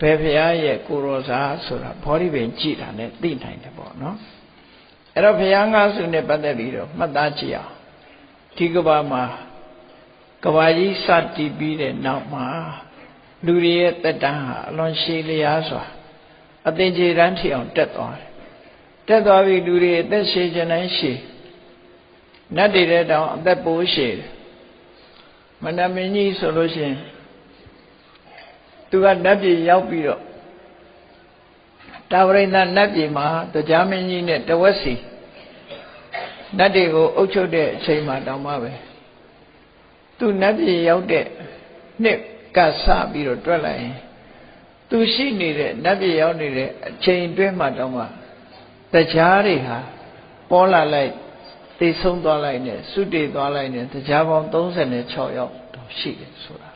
ဘယ်ဘုရားရဲ့ကိုရောစာဆိုတာဘောဓိပင်ကြည့်တာနဲ့သိနိုင်တယ်ပေါ့နော်အဲ့တော့ဘုရားငါးစုနဲ့ပတ်သက်ပြီးတော့မှတ်သားကြည့်အောင်ဒီကဘာမှာကဘာကြီးစတည်ပြီးတဲ့နောက်မှာလူတွေရဲ့တက်တန်းဟာအလွန်ရှည်လျားစွာအသင်္ကြန်တန်းထီအောင်တက်သွားတယ်တက်သွားပြီလူတွေအသက်ရှည်ခြင်းတိုင်းရှည်နတ်တွေတဲ့တောင်အသက်ပိုးရှည်တယ်မနမင်းကြီးဆိုလို့ရှိရင်သူကနတ်ပြည်ရောက်ပြီးတော့တာဝရိန္ဒနတ်ပြည်မှာတရားမင်းကြီးနဲ့တဝက်စီနတ်တွေကိုအုပ်ချုပ်တဲ့အချိန်မှာတောင်မှပဲသူနတ်ပြည်ရောက်တဲ့နှစ်ကစပြီးတော့တွက်လိုက်ရင်သူရှိနေတဲ့နတ်ပြည်ရောက်နေတဲ့အချိန်တွင်းမှာတောင်မှတရားတွေဟာပေါ်လာလိုက်သိဆုံးသွားလိုက်နဲ့စွတေသွားလိုက်နဲ့တရားပေါင်း36ယောက်တော့ရှိတယ်ဆိုတာ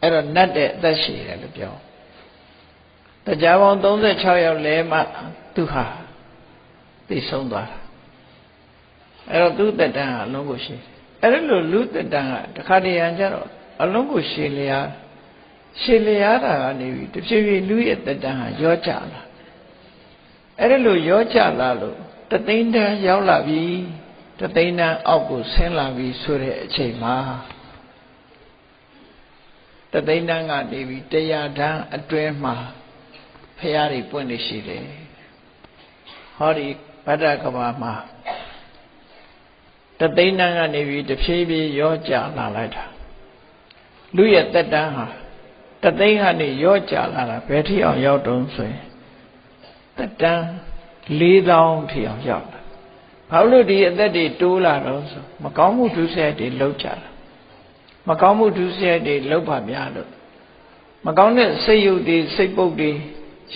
အဲ့တော့နတ်တဲ့အသက်ရှည်တယ်လို့ပြောတရားပေါင်း36ယောက်လဲမှသူဟာသိဆုံးသွားတာအဲ့တော့သူတက်တန်းကအလုံးကိုရှည်အဲ့လိုလူတက်တန်းကတခါတည်းရန်ကျတော့အလုံးကိုရှည်လျားတာကနေပြီးတဖြည်းဖြည်းလူရဲ့တက်တန်းဟာရောကျလာအဲ့လိုရောကျလာလို့တသိန်းတန်းရောက်လာပြီတသိန်းတန်းအောက်ကိုဆင်းလာပြီဆိုတဲ့အချိန်မှာတသိန်းတန်းကနေပြီး100တန်းအတွင်းမှာဖရာတွေပွင့်နေရှိတယ်ဟောဒီဗတ္တကဘာမှာတသိန်းတန်းကနေပြီးတဖြည်းဖြည်းရောကျလာလိုက်တာလူရဲ့တက်တန်းဟာတသိန်းကနေရောကျလာတာဘယ်ထိအောင်ရောက်တုံးဆိုရင်တက်တန်း4000ထိအောင်ရောက်လာဘာလို့ဒီအသက်တွေတိုးလာတော့ဆိုမကောင်းမှုဒုစရိုက်တွေလောက်ကြတာမကောင်းမှုဒုစရိုက်တွေလောက်ပါများလို့မကောင်းတဲ့စိတ်ယုတ်တွေစိတ်ပုတ်တွေ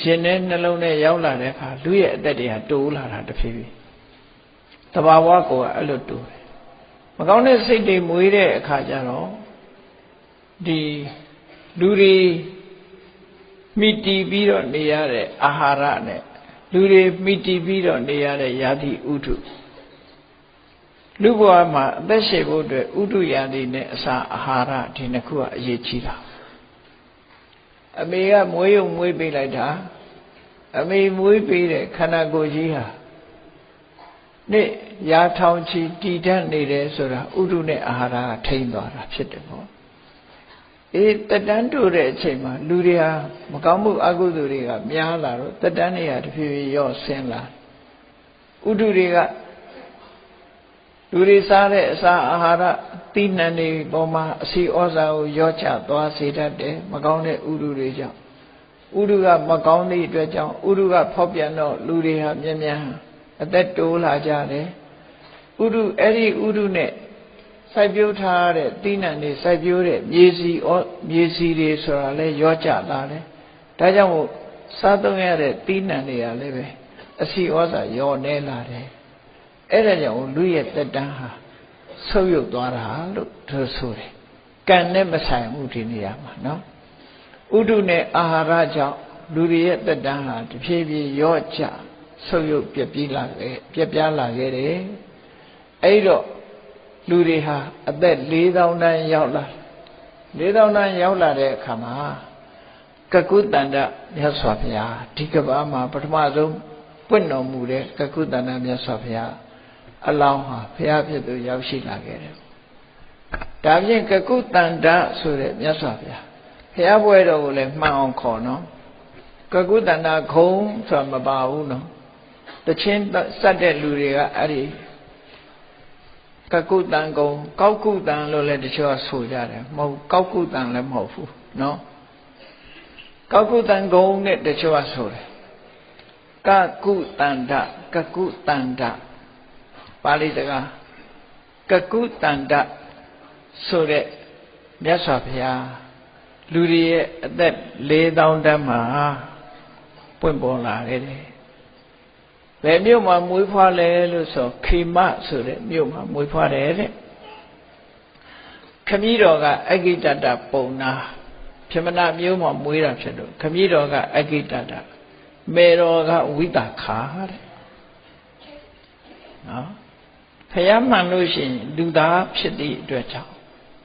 ရှင်တဲ့နှလုံးထဲရောက်လာတဲ့အခါလူရဲ့အသက်တွေဟာတိုးလာတာတဖြည်းဖြည်းတဘာဝကိုအဲ့လိုတိုးတယ်မကောင်းတဲ့စိတ်တွေမွေးတဲ့အခါကျတော့ဒီလူတွေမိတီပြီးတော့နေရတဲ့အာဟာရနဲ့လူတွေမိတီပြီးတော့နေရတဲ့ယာတိဥထုလူဘဝမှာအသက်ရှင်ဖို့အတွက်ဥထုယာတိနဲ့အစာအာဟာရဒီနှစ်ခုကအရေးကြီးတာအမေကမွေးရုံမွေးပေးလိုက်တာအမေမွေးပေးတဲ့ခန္ဓာကိုယ်ကြီးဟာ နေ့ရာထောင်ချီတည်တတ်နေတယ်ဆိုတာဥဒုနဲ့အာဟာရကထိန်းသွားတာဖြစ်တယ်ပေါ့တက်တန်းတိုးတဲ့အချိန်မှာလူတွေဟာမကောင်းမှုအကုသိုလ်တွေကများလာတော့တက်တန်းတွေကတဖြည်းဖြည်းရော့ဆင်းလာဥဒုတွေကလူတွေစားတဲ့အစာအာဟာရသီးနှံတွေပေါ်မှာအစီဩဇာကိုရော့ချသွားစေတတ်တယ်မကောင်းတဲ့ဥဒုတွေကြောင့်ဥဒုကမကောင်းသည့်အတွက်ကြောင့်ဥဒုကဖောက်ပြန်တော့လူတွေဟာမြန်မြန်အသက်တိုးလာကြတယ်ဥဒုအဲ့ဒီဥဒုနဲ့စိုက်ပျိုးထားတဲ့သီးနှံတွေစိုက်ပျိုးတဲ့မြေစီတွေဆိုတာလဲရော့ကျလာတယ်ဒါကြောင့်မို့စားသုံးရတဲ့သီးနှံတွေကလည်းပဲအစီဩဇာရော့နေလာတယ်အဲ့ဒါကြောင့်လူရဲ့တက်တန်းဟာဆုပ်ယုပ်သွားတာလို့သူဆိုတယ်ကံနဲ့မဆိုင်ဘူးဒီနေရာမှာနော်ဥဒုနဲ့အာဟာရကြောင့်လူတွေရဲ့တက်တန်းဟာတဖြည်းဖြည်းရော့ကျဆုပ်ယုပ်ပြက်ပြားလာခဲ့တယ်အဲ့တော့လူတွေဟာအသက်4000တန်းရောက်လာ4000တန်းရောက်လာတဲ့အခါမှာကကုတ္တန္တမြတ်စွာဘုရားဒီကဘာမှာပထမဆုံးပွင့်တော်မူတဲ့ကကုတ္တန္တမြတ်စွာဘုရားအလောင်းဟာဘုရားဖြစ်သူရောက်ရှိလာခဲ့တယ်ဒါဖြင့်ကကုတ္တန္တဆိုတဲ့မြတ်စွာဘုရားဘုရားပွဲတော်ကိုလည်းမှန်အောင်ခေါ်နော်ကကုတ္တန္တခုံဆိုတာမပါဘူးနော်တချင်းစက်တဲ့လူတွေကအဲ့ဒီကကုတံကုံကောက်ကုတံလို့လည်းတချို့ကဆိုကြတယ်မဟုတ်ကောက်ကုတံလည်းမဟုတ်ဘူးနော်ကောက်ကုတံကုံနဲ့တချို့ကဆိုတယ်ကကုတန္တကကုတန္တပါဠိစကားကကုတန္တဆိုတဲ့မြတ်စွာဘုရားလူတွေရဲ့အသက်4000တန်းမှာပွင့်ပေါ်လာခဲ့တယ်ဘယ်မြို့မှာမွေးဖွားလဲလို့ဆိုခေမဆိုတဲ့မြို့မှာမွေးဖွားတယ်တဲ့ခမည်းတော်ကအဂိတတပုံနာပြမနာမြို့မှာမွေးတာဖြစ်လို့ခမည်းတော်ကအဂိတတမေတော်ကဝိတခါတဲ့နော်ဖယားမှန်လို့ရှိရင်လူသားဖြစ်သည့်အတွက်ကြောင့်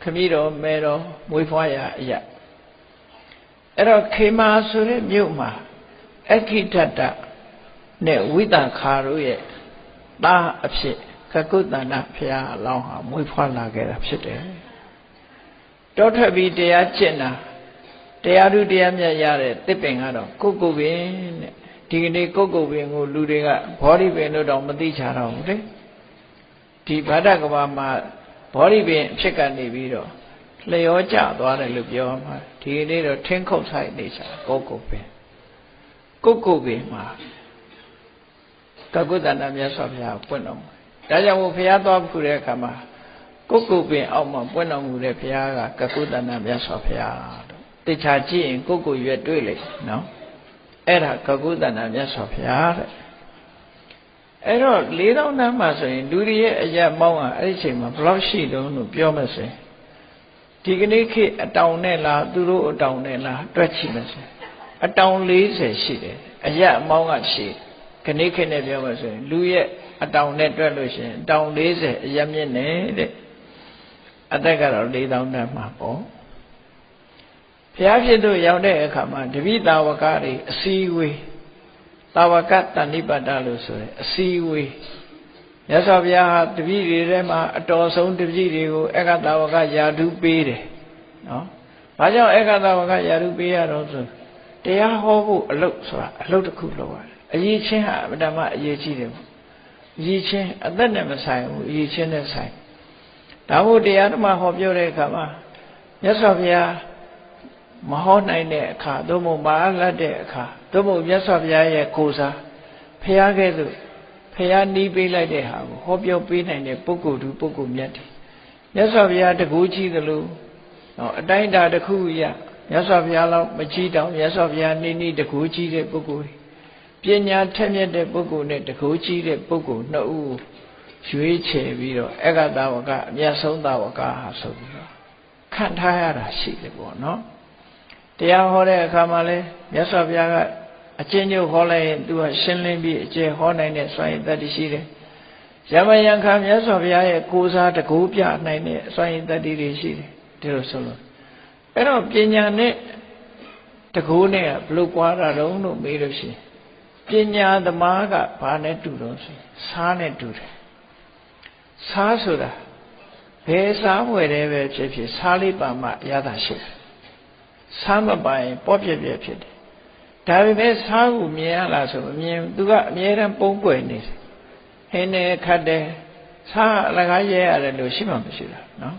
ခမည်းတော်မေတော်မွေးဖွားရအရာအဲ့တော့ခေမဆိုတဲ့မြို့မှာအဂိတတနဲ့ဝိတခါတို့ရဲ့သားအဖြစ်ကကုတ္တန္တဘုရားအလောင်းဟာမွေးဖွားလာခဲ့တာဖြစ်တယ်တောထွက်ပြီးတရားကျင့်တာတရားဓုတရားမြတ်ရတဲ့တစ်ပင်ကတော့ကုတ်ကုတ်ပင်တဲ့ဒီကနေ့ကုတ်ကုတ်ပင်ကိုလူတွေကဘောဓိပင်လို့တော့မသိချတော့ဘူးလေဒီဗဒ္ဒကဘာမှာဘောဓိပင်အဖြစ်ကနေပြီးတော့လျောကျသွားတယ်လို့ပြောမှာဒီကနေ့တော့ထင်းခုတ်ဆိုင်နေချာကုတ်ကုတ်ပင်မှာကကုတ္တန္တမြတ်စွာဘုရားပွင့်တော်မူဒါကြောင့်ဘုရားသွားဖူးတဲ့အခါမှာကုတ်ကုတ်ပင်အောက်မှာပွင့်တော်မူတဲ့ဘုရားကကကုတ္တန္တမြတ်စွာဘုရားတေချာကြည့်ရင်ကုတ်ကုတ်ရွက်တွေ့လေနော်အဲ့ဒါကကုတ္တန္တမြတ်စွာဘုရားတဲ့အဲ့တော့4000တန်းမှာဆိုရင်လူတွေရဲ့အရက်မောင်းကအဲ့ဒီအချိန်မှာဘယ်လောက်ရှိတုံးလို့ပြောမယ်ဆိုရင်ဒီကနေ့ခေတ်အတောင်နဲ့လားသူတို့အတောင်နဲ့လားတွက်ကြည့်မယ်ဆိုရင်အတောင်40ရှိတယ်အရက်မောင်းကရှိခဏခေတ်နဲ့ပြောမယ်ဆိုရင်လူရဲ့အတောင်နဲ့တွက်လို့ရှိရင်တောင်40အရက်မြင့်နဲ့တဲ့အသက်ကတော့4000တန်းမှာပေါ့ဘုရားဖြစ်သူရောက်တဲ့အခါမှာတပိသာဝကတွေအစည်းအဝေးသာဝကတဏိပါဒလို့ဆိုရဲအစည်းအဝေးမြတ်စွာဘုရားဟာတပိတွေထဲမှာအတော်ဆုံးတပိတွေကိုဧကသာဝကယာဓုပေးတယ်နော်ဘာကြောင့်ဧကသာဝကယာဓုပေးရတော့ဆိုတရားဟောဖို့အလုပ်ဆိုတာအလုပ်တစ်ခုလုပ်ရတယ်အရေးချင်းဟာအတ္တမအရေးကြီးတယ်ပေါ့အရေးချင်းအသက်နဲ့မဆိုင်ဘူးအရေးချင်းနဲ့ဆိုင်ဒါမို့တရားဓမ္မဟောပြောတဲ့အခါမှာမြတ်စွာဘုရားမဟောနိုင်တဲ့အခါသို့မဟုတ်မအားလတ်တဲ့အခါသို့မဟုတ်မြတ်စွာဘုရားရဲ့ကိုယ်စားဘုရားကဲ့သို့ဘုရားနီးပေးလိုက်တဲ့ဟာကိုဟောပြောပေးနိုင်တဲ့ပုဂ္ဂိုလ်သူပုဂ္ဂိုလ်မြတ်တွေမြတ်စွာဘုရားတကူကြီးသလိုအတိုင်းတာတစ်ခုရမြတ်စွာဘုရားလောက်မကြီးတောင်မြတ်စွာဘုရားနိတကူကြီးတဲ့ပုဂ္ဂိုလ်ပညာထက်မြက်တဲ့ပုဂ္ဂိုလ်နဲ့တကူကြီးတဲ့ပုဂ္ဂိုလ်နှစ်ဦးရွေးချယ်ပြီးတော့ဧကသာဝကအမြတ်ဆုံးသာဝကဟာဆိုပြီးတော့ခံထားရတာရှိတယ်ပေါ့နော်တရားဟောတဲ့အခါမှာလဲမြတ်စွာဘုရားကအကျဉ်းချုပ်ဟောလိုက်ရင်သူကရှင်းလင်းပြီးအကျယ်ဟောနိုင်တဲ့စွမ်းရည်တတ်တရှိတယ်။ယမယံခါမြတ်စွာဘုရားရဲ့ကိုးစားတကူပြနိုင်တဲ့စွမ်းရည်တတ်တတွေရှိတယ်ဒီလိုဆိုလို့အဲ့တော့ပညာနဲ့တကူနဲ့ဘယ်လိုကွာတာတုံးလို့မေးလို့ရှိရင် ပညာသမားကဘာနဲ့တူတော့ဆိုစားနဲ့တူတယ်စားဆိုတာဘယ်စားဝယ်တယ်ပဲဖြစ်ဖြစ်စားလေးပါမှရတာရှိတယ်စားမပိုင်ပေါ့ပြက်ပြက်ဖြစ်တယ်ဒါပေမဲ့စားကိုမြင်ရလားဆိုမမြင်သူကအမြဲတမ်းပုံးကွယ်နေတယ်ဟင်းနဲ့ခတ်တယ်စားအလကားရဲရတယ်လို့ရှိမှမရှိတာနော်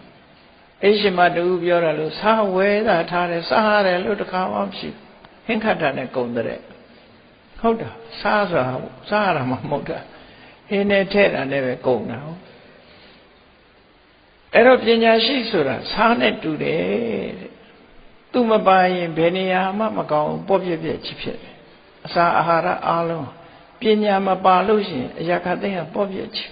အိရှင်မတူပြောတယ်လို့စားဝဲတာထားတယ်စားရတယ်လို့တခါမှမရှိဟင်းခတ်တာနဲ့ကုန်တဲ့ဟုတ်တာစားဆိုတာစားရတာမှမဟုတ်တာဟင်းနဲ့ထဲ့တာနဲ့ပဲကုန်တာဟုတ်အဲ့တော့ပညာရှိဆိုတာစားနဲ့တူတယ်တဲ့သူမပါရင်ဘယ်နေရာမှမကောင်းပေါ့ပြက်ပြက်ချစ်ဖြစ်တယ်အစာအာဟာရအားလုံးပညာမပါလို့ရှိရင်အရာခသိမ်းကပေါ့ပြက်ချစ်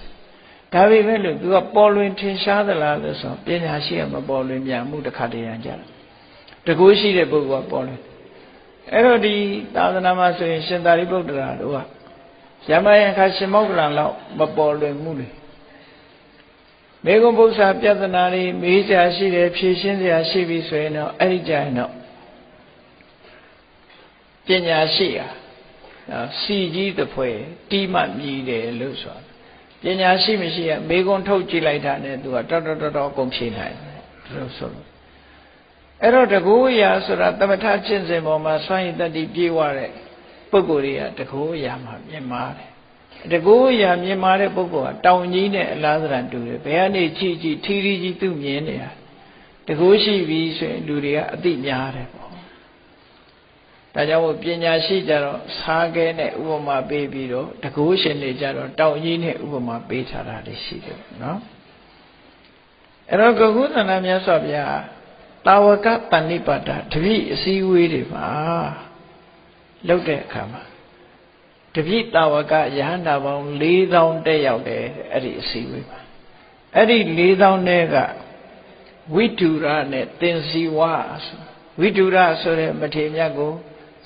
ဒါပေမဲ့လို့သူကပေါ်လွင်ထင်ရှားသလားလို့ဆိုပညာရှိကမပေါ်လွင်ပြန်မှုတစ်ခါတည်းရကြတယ်တကူရှိတဲ့ပုဂ္ဂိုလ်ကပေါ်လွင်အဲ့တော့ဒီသာသနာမှာဆိုရင်ရှင်သာရိပုတ္တရာတို့ကရမယံခါရှင်မောက္ကလံလောက်မပေါ်လွင်မှုလေမေဂုံပု္ပ္ပာပြဿနာတွေမေးစရာရှိတယ်ဖြေရှင်းစရာရှိပြီဆိုရင်တော့အဲ့ဒီကြရင်တော့ပညာရှိဟာစီကြီးတစ်ဖွဲ့တီးမှမြည်တယ်လို့ဆိုတာပညာရှိမရှိရမေဂုံထုတ်ကြည့်လိုက်တာနဲ့သူကတော်တော်အကုန်ဖြေနိုင်တယ်လို့ဆိုလို့အဲ့တော့တကူရာဆိုတာသမထချင်းစဉ်ပေါ်မှာစွန့်ရည်တတိပြေဝတဲ့ပုဂ္ဂိုလ်တွေကတကူရာမှာမြင်ပါတယ်တကူရာမြင်မာတဲ့ပုဂ္ဂိုလ်ကတောင်ကြီးနဲ့အလားသဏ္ဍာန်တူတယ်ဘယ်ကနေကြည့်ကြည့်ထီထီကြီးသူ့မြင်နေတာတကူရှိပြီဆိုရင်လူတွေကအသိများတယ်ပေါ့ဒါကြောင့်ပညာရှိကြတော့စားခဲနဲ့ဥပမာပေးပြီးတော့တကူရှင်တွေကြတော့တောင်ကြီးနဲ့ဥပမာပေးထားတာတွေရှိတယ်နော်အဲ့တော့ကကုသနာမြတ်စွာဘုရားတာဝကပဏိပါဒတပိအစည်းအဝေးတွေမှာလုပ်တဲ့အခါမှာတပိတာဝကယဟန္တာပေါင်း4000တက်ရောက်တယ်အဲ့ဒီအစည်းအဝေးမှာအဲ့ဒီ4000တဲ့ကဝိတုရနဲ့သင်္စီဝဝိတုရဆိုတဲ့မထေရမြတ်ကို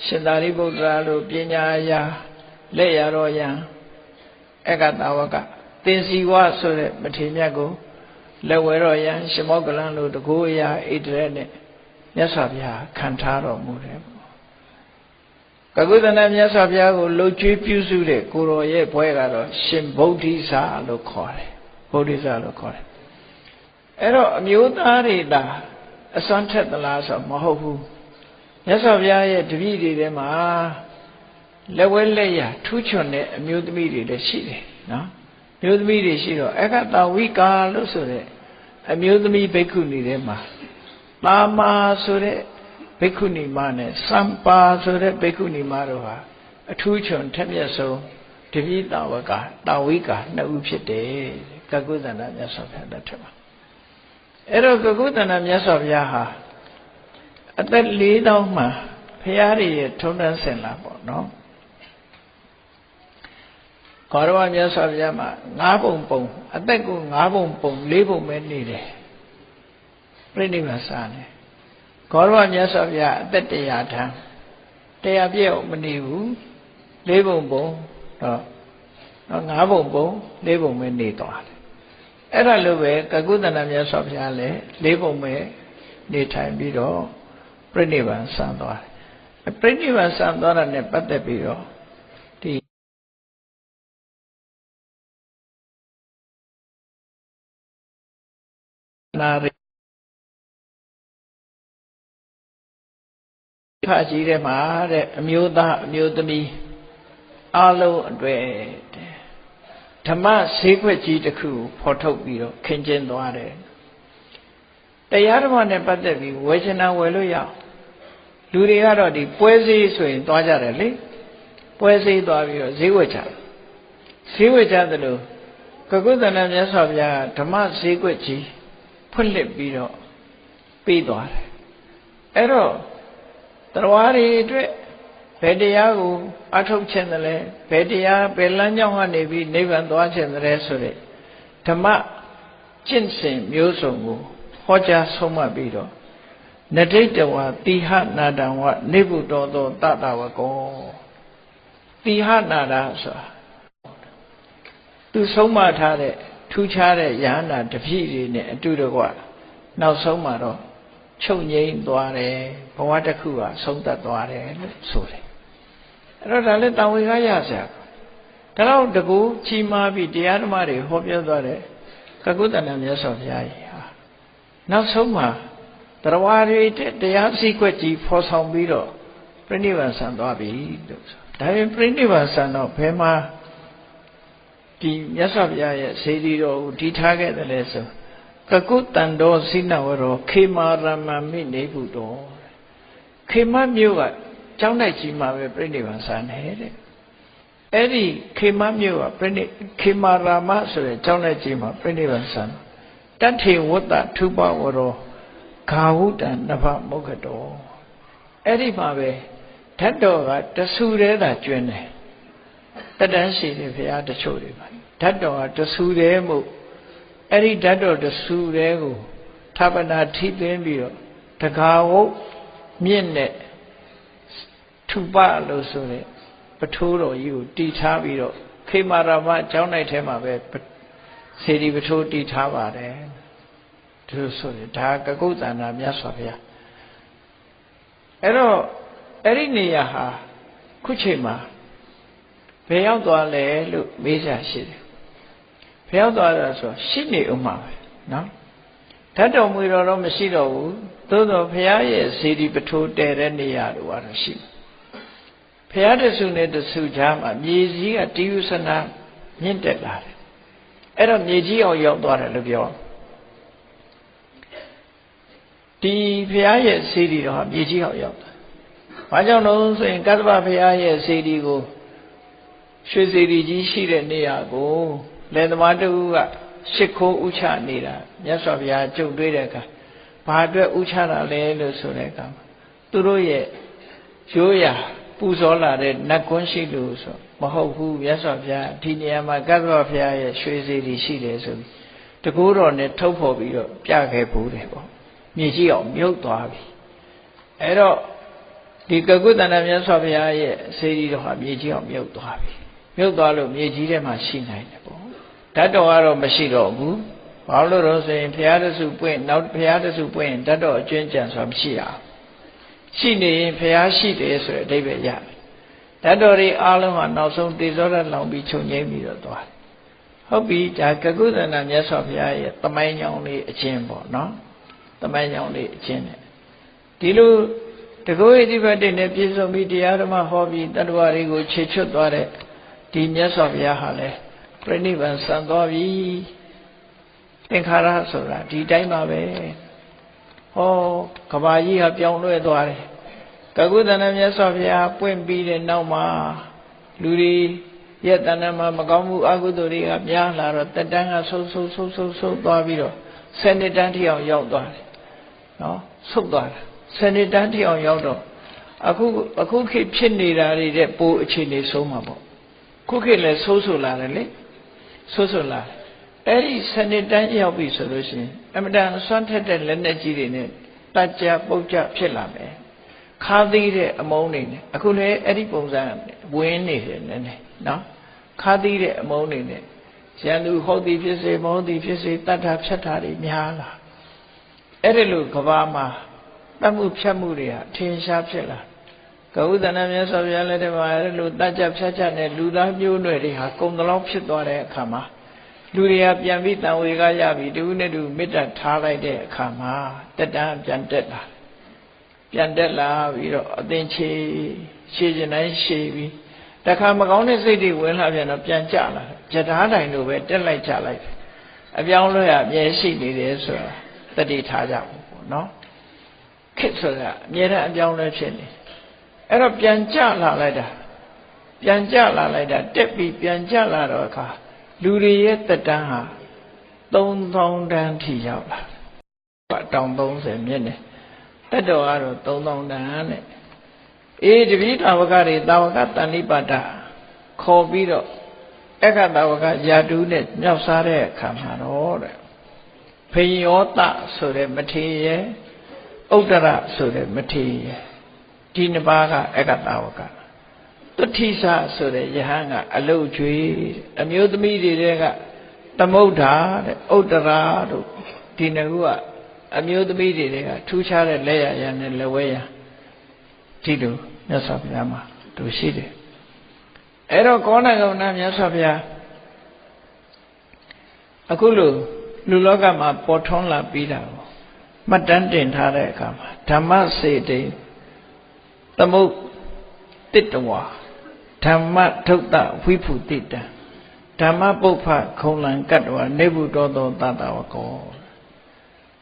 ရှင်သာရိပုတ္တရာလိုပညာရာလက်ရတော်ယံအက္ခတာဝကသင်္စီဝဆိုတဲ့မထေရမြတ်ကိုလက်ဝဲတော်ယံရှင်မောကလန်လိုတကူအရာဣတရက်နဲ့မြတ်စွာဘုရားခံထားတော်မူတယ်ကကုသနာမြတ်စွာဘုရားကိုလှုပ်ကြွေးပြုစုတဲ့ကိုရောရဲ့ဘွဲကတော့ရှင်ဗုဒ္ဓိစာလို့ခေါ်တယ်ဗုဒ္ဓိစာလို့ခေါ်တယ်အဲ့တော့အမျိုးသားတွေဒါအစွမ်းထက်သလားဆိုမဟုတ်ဘူးမြတ်စွာဘုရားရဲ့တပည့်တွေထဲမှာလက်ဝဲလက်ရထူးချွန်တဲ့အမျိုးသမီးတွေလည်းရှိတယ်နော်မျိုးသမီးတွေရှိတော့အက္ခတဝိကာလို့ဆိုတဲ့အမျိုးသမီးဘိက္ခုနီထဲမှာပါမာဆိုတဲ့ဘိက္ခုနီမနဲ့စံပါဆိုတဲ့ဘိက္ခုနီမတို့ဟာအထူးချွန်ထက်မြက်ဆုံးတပည့်တာဝကတာဝိကာနှစ်ဦးဖြစ်တယ်ကကုသန္တမြတ်စွာဘုရားလက်ထက်မှာအဲ့တော့ကကုသန္တမြတ်စွာဘုရားဟာအသက်4000မှာဘုရားရဲ့ထုံးတမ်းစင်လာပေါ့နော်ကောရဝမြတ်စွာဘုရားမှာ9ပုံပုံအသက်ကို9ပုံပုံ4ပုံပဲနေတယ်ပြိဋိဘစာနဲ့ကောရဝမြတ်စွာဘုရားအသက်100ထမ်း100ပြည့်အောင်မနေဘူး4ပုံပုံတော့9ပုံပုံ4ပုံပဲနေသွားတယ်အဲ့ဒါလိုပဲကကုသန္တမြတ်စွာဘုရားလည်း4ပုံပဲနေထိုင်ပြီးတော့ပြိဋိဘဆံသွားတယ်ပြိဋိဘဆံသွားတာနဲ့ပတ်သက်ပြီးတော့ဒီနာရိခါကြီးတဲ့မှာတဲ့အမျိုးသားအမျိုးသမီးအလုံးအတွေ့ဓမ္မဈေးကွက်ကြီးတစ်ခုဖော်ထုတ်ပြီးတော့ခင်းကျင်းသွားတယ်တရားဓမ္မနဲ့ပတ်သက်ပြီးဝယ်ချင်တာဝယ်လို့ရလူတွေကတော့ဒီပွဲစည်းဆိုရင်သွားကြတယ်လေပွဲစည်းသွားပြီးတော့ဈေးဝယ်ကြဈေးဝယ်ကြတယ်လို့ကကုသန္တမြတ်စွာဘုရားဓမ္မဈေးကွက်ကြီးဖွင့်လှစ်ပြီးတော့ပေးသွားတယ်အဲ့တော့တရားတွေအတွက်ဘယ်တရားကိုအထုတ်ခြင်းတယ်လဲဘယ်တရားဘယ်လမ်းကြောင်းကနေပြီးနိဗ္ဗာန်သွားခြင်းတယ်ဆိုတဲ့ဓမ္မကျင့်စဉ်မျိုးစုံကိုဟောကြားဆုံးမပြီးတော့နဒိဋ္ဌဝါတိဟနာတံဝနိဗ္ဗုတောသောတတဝကောတိဟနာတာဆိုတာသူဆုံးမထားတဲ့ထူးခြားတဲ့ယဟနာတပည့်တွေနဲ့အတူတကွနောက်ဆုံးမှာတော့ချုပ်ငြိမ်းသွားတယ်ဘဝတစ်ခုကဆုံးသက်သွားတယ်လို့ဆိုတယ် အဲ့တော့ဒါလည်းတန်ဝေကရစရာဒါတော့တကူကြီးမားပြီးတရားဓမ္မတွေဟောပြောသွားတဲ့ကကုတ္တနာမြတ်စွာဘုရားကြီးဟာနောက်ဆုံးမှာတရားတွေတရားစည်းကွက်ကြီးဖော်ဆောင်ပြီးတော့ပြိဋိဘံဆံသွားပြီလို့ဒါရင်ပြိဋိဘံဆံတော့ဘယ်မှာဒီမြတ်စွာဘုရားရဲ့စေတီတော်ကိုတည်ထားခဲ့တယ်လဲဆိုကကုတ္တန်တော်စိနဝရောခေမာရမမိနေဘုတော်ခေမမြို့ကကျောင်းတိုက်ကြီးမှာပဲပြိဋိဘံဆံနေတဲ့အဲ့ဒီခေမမြို့ကခေမာရမဆိုတဲ့ကျောင်းတိုက်ကြီးမှာပြိဋိဘံဆံတထေဝတ္တထုပဝရောဂါဟုတံနဖမုခတောအဲ့ဒီမှာပဲဓာတ်တော်ကတဆူတည်းသာကျွင်းတယ်တတန်းရှိတယ်ဘုရားတချို့တွေပါဓာတ်တော်ကတဆူတည်းမို့အဲ့ဒီဓာတ်တော်တဆူတည်းကိုဌာပနာထိသိမ်းပြီးတော့တဂါဝုတ်မြင့်တဲ့ထုပလို့ဆိုတဲ့ပထိုးတော်ကြီးကိုတီထားပြီးတော့ခေမာရမကျောင်းနိုင်ထဲမှာပဲစေတီပထိုးတီထားပါတယ်သူဆိုရင်ဒါကကုတ္တနာမြတ်စွာဘုရားအဲ့တော့အဲ့ဒီနေရာဟာခုချိန်မှာဘယ်ရောက်သွားလဲလို့မေးကြရှိတယ်ဘယ်ရောက်သွားလဲဆိုရှိနေဥမှာပဲနော်ဓာတ်တော်မူတော်တော့မရှိတော့ဘူးသို့တော့ဘုရားရဲ့စေတီပထိုးတည်တဲ့နေရာတို့ကတော့ရှိဘုရားတဆူနဲ့တဆူကြားမှာမြေကြီးကတိယုစနာမြင့်တက်လာတယ်အဲ့တော့မြေကြီးအောင်ရောက်သွားတယ်လို့ပြောဒီဘုရားရဲ့စေတီတော်ဟာမြေကြီးအောင်ရောက်တယ်ဘာကြောင့်လဲဆိုရင်ကတ္တဗဘုရားရဲ့စေတီကိုရွှေစေတီကြီးရှိတဲ့နေရာကိုလယ်သမားတူကရှ िख ိုးဥချနေတာမြတ်စွာဘုရားကြုံတွေ့တဲ့အခါဘာအတွက်ဥချတာလဲလို့ဆိုတဲ့အခါသူတို့ရဲ့ရိုးရာပူဇော်လာတဲ့နတ်ကွန်းရှိလို့ဆိုမဟုတ်ဘူးမြတ်စွာဘုရားဒီနေရာမှာကတ္တဗဘုရားရဲ့ရွှေစေတီရှိတယ်ဆိုပြီးတကူတော်နဲ့ထုတ်ဖော်ပြီးတော့ပြခဲ့ဘူးတယ်ပေါ့မြေကြီးအောင်မြုပ်သွားပြီအဲ့တော့ဒီကကုတ္တနာမြတ်စွာဘုရားရဲ့စေတီတော်ဟာမြေကြီးအောင်မြုပ်သွားပြီမြုပ်သွားလို့မြေကြီးထဲမှာရှိနိုင်တယ်ပေါ့ဓာတ်တော်ကတော့မရှိတော့ဘူးဘာလို့လဲဆိုရင်ဘုရားတဆူပွင့်နောက်ဘုရားတဆူပွင့်ဓာတ်တော်အကျွင်းကြံဆိုတာမရှိရဘူးရှိနေရင်ဘုရားရှိတယ်ဆိုတဲ့အဓိပ္ပာယ်ရတယ်ဓာတ်တော်တွေအားလုံးဟာနောက်ဆုံးတေဇောဓာတ်လောင်ပြီးချုပ်ငိမ့်ပြီးတော့သွားတယ်ဟုတ်ပြီဒါကကုသနာမြတ်စွာဘုရားရဲ့တမိုင်းကြောင်လေးအချင်းပေါ့နော်တမိုင်းကြောင်လေးအချင်းနဲ့ဒီလိုတကောဣတိပတ္တိနဲ့ပြည့်စုံပြီးတရားဓမ္မဟောပြီးတတ္တဝါတွေကိုခြေချွတ်သွားတဲ့ဒီမြတ်စွာဘုရားဟာလည်းပြိဋိဘံဆံသွားပြီသင်္ခါရဆိုတာဒီတိုင်းပါပဲဟောကဘာကြီးဟာပြောင်းလဲသွားတယ်ကကုသနာမြတ်စွာဘုရားပွင့်ပြီးတဲ့နောက်မှာလူတွေရဲ့တဏ္ဍာမှာမကောင်းမှုအကုသိုလ်တွေကများလာတော့တက်တန်းကဆုပ်သွားပြီးတော့ဆယ်နှစ်တန်းထိအောင်ရောက်သွားတယ်နော်ဆုပ်သွားတာဆယ်နှစ်တန်းထိအောင်ရောက်တော့အခုခေတ်ဖြစ်နေတာတွေတဲ့ပိုအခြေအနေဆုံးမှာပေါ့ခုခေတ်လည်းဆိုးလာတယ်လေဆိုးလာအဲ့ဒီဆယ်နှစ်တန်းရောက်ပြီဆိုလို့ရှိရင်အမတန်ဆွမ်းထက်တဲ့လက်နဲ့ကြီးတွေနဲ့တကြပုတ်ကြဖြစ်လာမယ်ခါသီးတဲ့အမုန်းတွေနဲ့အခုလည်းအဲ့ဒီပုံစံဝင်နေတယ်နည်းနည်းနော်ခါသီးတဲ့အမုန်းတွေနဲ့ရန်သူဟုတ်သည်ဖြစ်စေမဟုတ်သည်ဖြစ်စေတတ်တာဖြတ်တာတွေများလာအဲ့ဒီလိုကဘာမှာတတ်မှုဖြတ်မှုတွေဟာထင်ရှားဖြစ်လာကဟုသနာမြတ်စွာဘုရားလက်ထက်မှာအဲ့ဒီလိုတတ်ကြဖြတ်ကြတဲ့လူသားမျိုးနွယ်တွေဟာကုံတလောဖြစ်သွားတဲ့အခါမှာလူတွေကပြန်ပြီးတန်ဝေကရပြီးတူနဲ့တူမေတ္တာထားလိုက်တဲ့အခါမှာတက်တန်းပြန်တက်လာပြီးတော့အသင်ချေရှည်ကျင်တိုင်းရှည်ပြီးတခါမကောင်းတဲ့စိတ်တွေဝင်လာပြန်တော့ပြန်ကြလာကြထားတိုင်းလိုပဲတက်လိုက်ကြလိုက်အပြောင်းလဲရအမြဲရှိနေတယ်ဆိုတာတတိထားကြဖို့ပေါ့နော်ခေတ်ဆိုတာအမြဲတမ်းအပြောင်းလဲဖြစ်နေအဲ့တော့ပြန်ကြလာလိုက်တာတက်ပြီးပြန်ကြလာတော့အခါလူတွေရဲ့တက်တန်းဟာ3000တန်းထိရောက်လာတောင်30မြင့်တယ်တက်တော်ကတော့3000တန်းနဲ့အေးတပည့်တာဝကတွေတာဝကတန်လိပါဒခေါ်ပြီးတော့အခတာဝကယာတုနဲ့မြောက်စားတဲ့အခါမှာတော့တဲ့ဖယောတဆိုတဲ့မထေရဥဒ္ဒရဆိုတဲ့မထေရဒီနှစ်ပါးကအခတာဝကတတိဆဆိုတဲ့ယဟန်ကအလုတ်ကျွေးအမျိုးသမီးတွေကသမုဒ္ဓါတဲ့ဥဒ္ဒရာတို့ဒီနှစ်ခုကအမျိုးသမီးတွေကထူးခြားတဲ့လက်ရရနဲ့လက်ဝဲရဒီလိုမြတ်စွာဘုရားမှာတို့ရှိတယ် အဲ့တော့ကောဏကဝဏမြတ်စွာဘုရားအခုလိုလူလောကမှာပေါ်ထွန်းလာပြီးတာကိုမှတ်တမ်းတင်ထားတဲ့အခါမှာဓမ္မစေတေသမုတ်တိတဝါဓမ္မဒုတ်တဝိဖုတိတံဓမ္မပုပ္ပခုံလံကတ္တဝနေဗုတောသောတတဝကော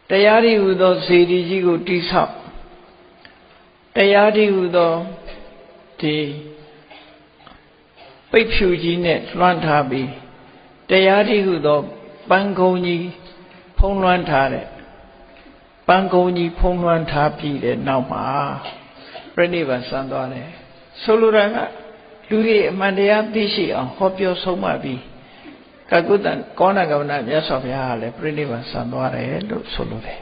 တရားဤဟူသောစေတီကြီးကိုတိဆောက်တရားဤဟူသောဒီပိတ်ဖြူကြီးနဲ့လွှမ်းထားပြီးတရားဤဟူသောပန်းကုံကြီးဖုံးလွှမ်းထားတဲ့ပန်းကုံကြီးဖုံးလွှမ်းထားပြီးတဲ့နောက်မှာပြိဋိဘံစံသွားတယ်ဆိုလိုတာကလူတွေအမှန်တရားသိရှိအောင်ဟောပြောဆုံးမပြီးကကုတ္တကောဏကဝဏမြတ်စွာဘုရားကလည်းပြိဋိဘံစံသွားတယ်လို့ဆိုလိုတယ်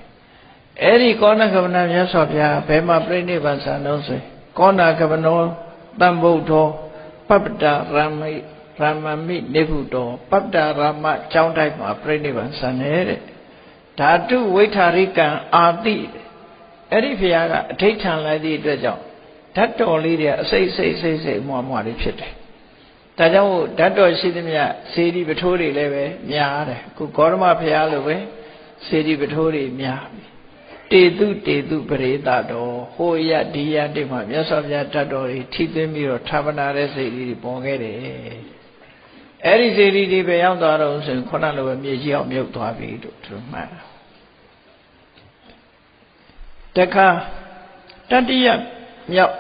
အဲ့ဒီကောဏကဝဏမြတ်စွာဘုရားဘယ်မှာပြိဋိဘံစံတော့ဆိုကောဏကဝနောတံဗုဒ္ဓောပပ္ပတရမမိနေဗုတောပပ္ပတရမကျောင်းတိုက်မှာပြိဋိဘံစံနေတဲ့ဓာတုဝိထာရိကံအာတိအဲ့ဒီဘုရားကအဋိဋ္ဌံလိုက်သည့်အတွက်ကြောင့်ဓာတ်တော်လေးတွေအစိတ်စိတ်မွားလေးဖြစ်တယ်။ဒါကြောင့်ဓာတ်တော်ရှိသမျှစေတီပထိုးတွေလည်းပဲများတယ်။အခုဂေါတမဘုရားလိုပဲစေတီပထိုးတွေများပြီ။တေတုပရိသတော်ဟိုရဒီရတိမှာမြတ်စွာဘုရားဓာတ်တော်တွေထိသွင်းပြီးတော့ဌာပနာတဲ့စေတီတွေပေါ်ခဲ့တယ်။အဲ့ဒီစေတီတွေပဲရောက်သွားတော့ဆိုရင်ခုနလိုပဲမြေကြီးအောင်မြုပ်သွားပြီလို့သူမှတ်တယ်။တခါတတိယမြောက်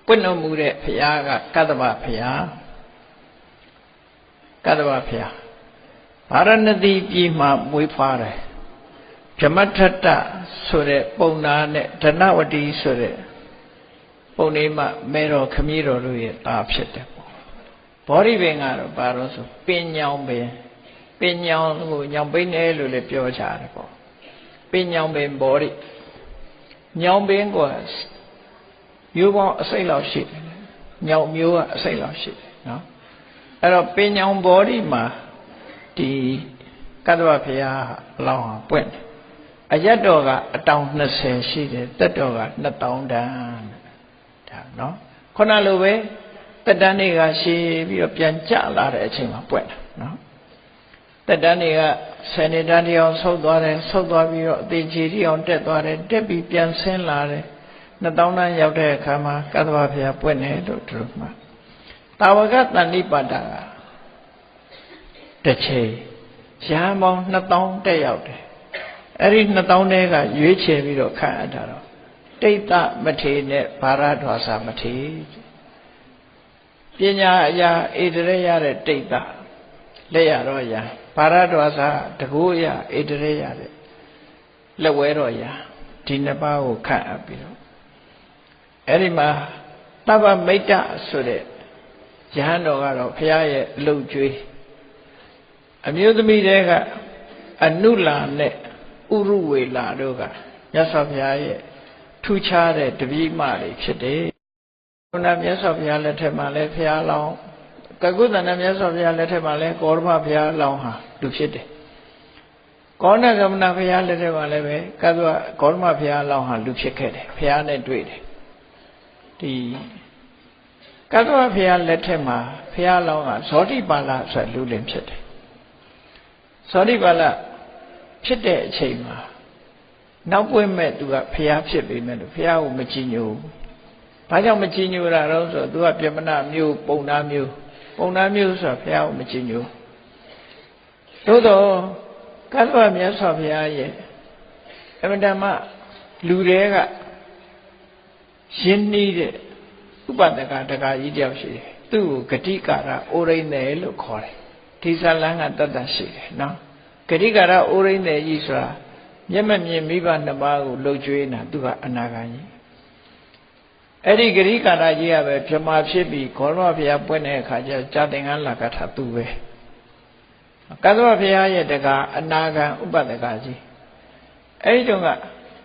ပွင့်တော်မူတဲ့ဘုရားကကတ္တဗဘုရားဗာရဏသီပြည်မှာမွေးဖွားတယ်ဗြဟ္မထတ္တဆိုတဲ့ပုံနာနဲ့ဓနဝတီဆိုတဲ့ပုံနေမှမဲတော်ခမည်းတော်တို့ရဲ့သားဖြစ်တယ်ပေါ့ဘောဓိပင်ကတော့ဘာလို့ဆိုပင်ညောင်ပင်ညောင်ကိုညောင်ပင်နဲ့လို့လည်းပြောကြတယ်ပေါ့ပင်ညောင်ပင်ဘောဓိညောင်ပင်ကမျိုးပေါင်းအစိတ်လောက်ရှိတယ်ညောင်မျိုးကအစိတ်လောက်ရှိတယ်နော်အဲ့တော့ပင်ညောင်ဘောဓိမှာဒီကတ္တဗဘုရားအလောင်းဟာပွင့်တယ်အယတ်တော်ကအတောင်20ရှိတယ်တက်တော်က2000တန်းဒါနော်ခုနလိုပဲတက်တန်းတွေကရှည်ပြီးတော့ပြန်ကျလာတဲ့အချိန်မှာပွင့်တယ်နော်တက်တန်းတွေက10နှစ်တန်းတရားဆုတ်သွားတယ်ဆုတ်သွားပြီးတော့အသေးချေတိအောင်တက်သွားတယ်တက်ပြီးပြန်ဆင်းလာတယ်2000တန်းရောက်တဲ့အခါမှာကတ္တဗဘုရားပွင့်တယ်လို့သူတို့မှတာဝကတဏိပါဒကတစ်ချိန်ရာပေါင်း2000တက်ရောက်တယ်အဲ့ဒီ2000တဲကရွေးချယ်ပြီးတော့ခန့်အပ်တာတော့တိတ်တမထေနဲ့ဘာရဒွါစာမထေပညာအရာဣတရေရတဲ့တိတ်တလက်ရတော့ရာဘာရဒွါစာတကူရဣတရေရတဲ့လက်ဝဲတော့ရာဒီနှစ်ပါးကိုခန့်အပ်ပြီးတော့အဲ့ဒီမှာတပ္ပမိတ်တဆိုတဲ့ယဟန်တော်ကတော့ဘုရားရဲ့အလုပ်ကျွေးအမျိုးသမီးတွေကအနုလာနဲ့ဥရုဝေလာတို့ကမြတ်စွာဘုရားရဲ့ထူးခြားတဲ့တပည့်မတွေဖြစ်တယ်။ဘုရားမြတ်စွာဘုရားလက်ထက်မှာလည်းဘုရားလောင်းကကုသန္တမြတ်စွာဘုရားလက်ထက်မှာလည်းကောရမဘုရားလောင်းဟာလူဖြစ်တယ်။ကောဏကမဏဘုရားလက်ထက်မှာလည်းပဲကသုကောရမဘုရားလောင်းဟာလူဖြစ်ခဲ့တယ်။ဘုရားနဲ့တွေ့တယ်။ဒီကသုဘုရားလက်ထက်မှာဘုရားလောင်းကဇောတိပါဠဆိုလူလင်ဖြစ်တယ်။ဇောတိပါဠဖြစ်တဲ့အချိန်မှာနောက်ပွင့်မဲ့သူကဖျားဖြစ်ပေမဲ့လို့ဖျားကိုမကြည်ညိုဘူး။ဘာကြောင့်မကြည်ညိုတာတော့ဆိုသူကပြမနာမျိုးပုံနာမျိုးဆိုတာဖျားကိုမကြည်ညို။သို့တော့ကတ္တဗမြတ်စွာဘုရားရဲ့အမှန်တမ်းလူတွေကရင်းနှီးတဲ့ဥပဒကတကာကြီးတယောက်ရှိတယ်။သူ့ကိုဂတိကာရအိုရိမ့်တယ်လို့ခေါ်တယ်။ဒီဇလန်းကတတ်တတ်ရှိတယ်နော်။ဂတိကာရအိုရိမ့်တယ်ကြီးဆိုတာမျက်မမြင်မိဘနှစ်ပါးကိုလှုပ်ကြွေးနေတာသူကအနာဂါကြီးအဲ့ဒီဂရိကာရကြီးကပဲဗြဟ္မာဖြစ်ပြီးဂေါရမဘုရားပွင့်တဲ့အခါကျကြာသင်္ကန်းလာကထာသူပဲကတ္တဗဘုရားရဲ့တကားအနာဂံဥပဒကကြီးအဲ့ဒီတော့က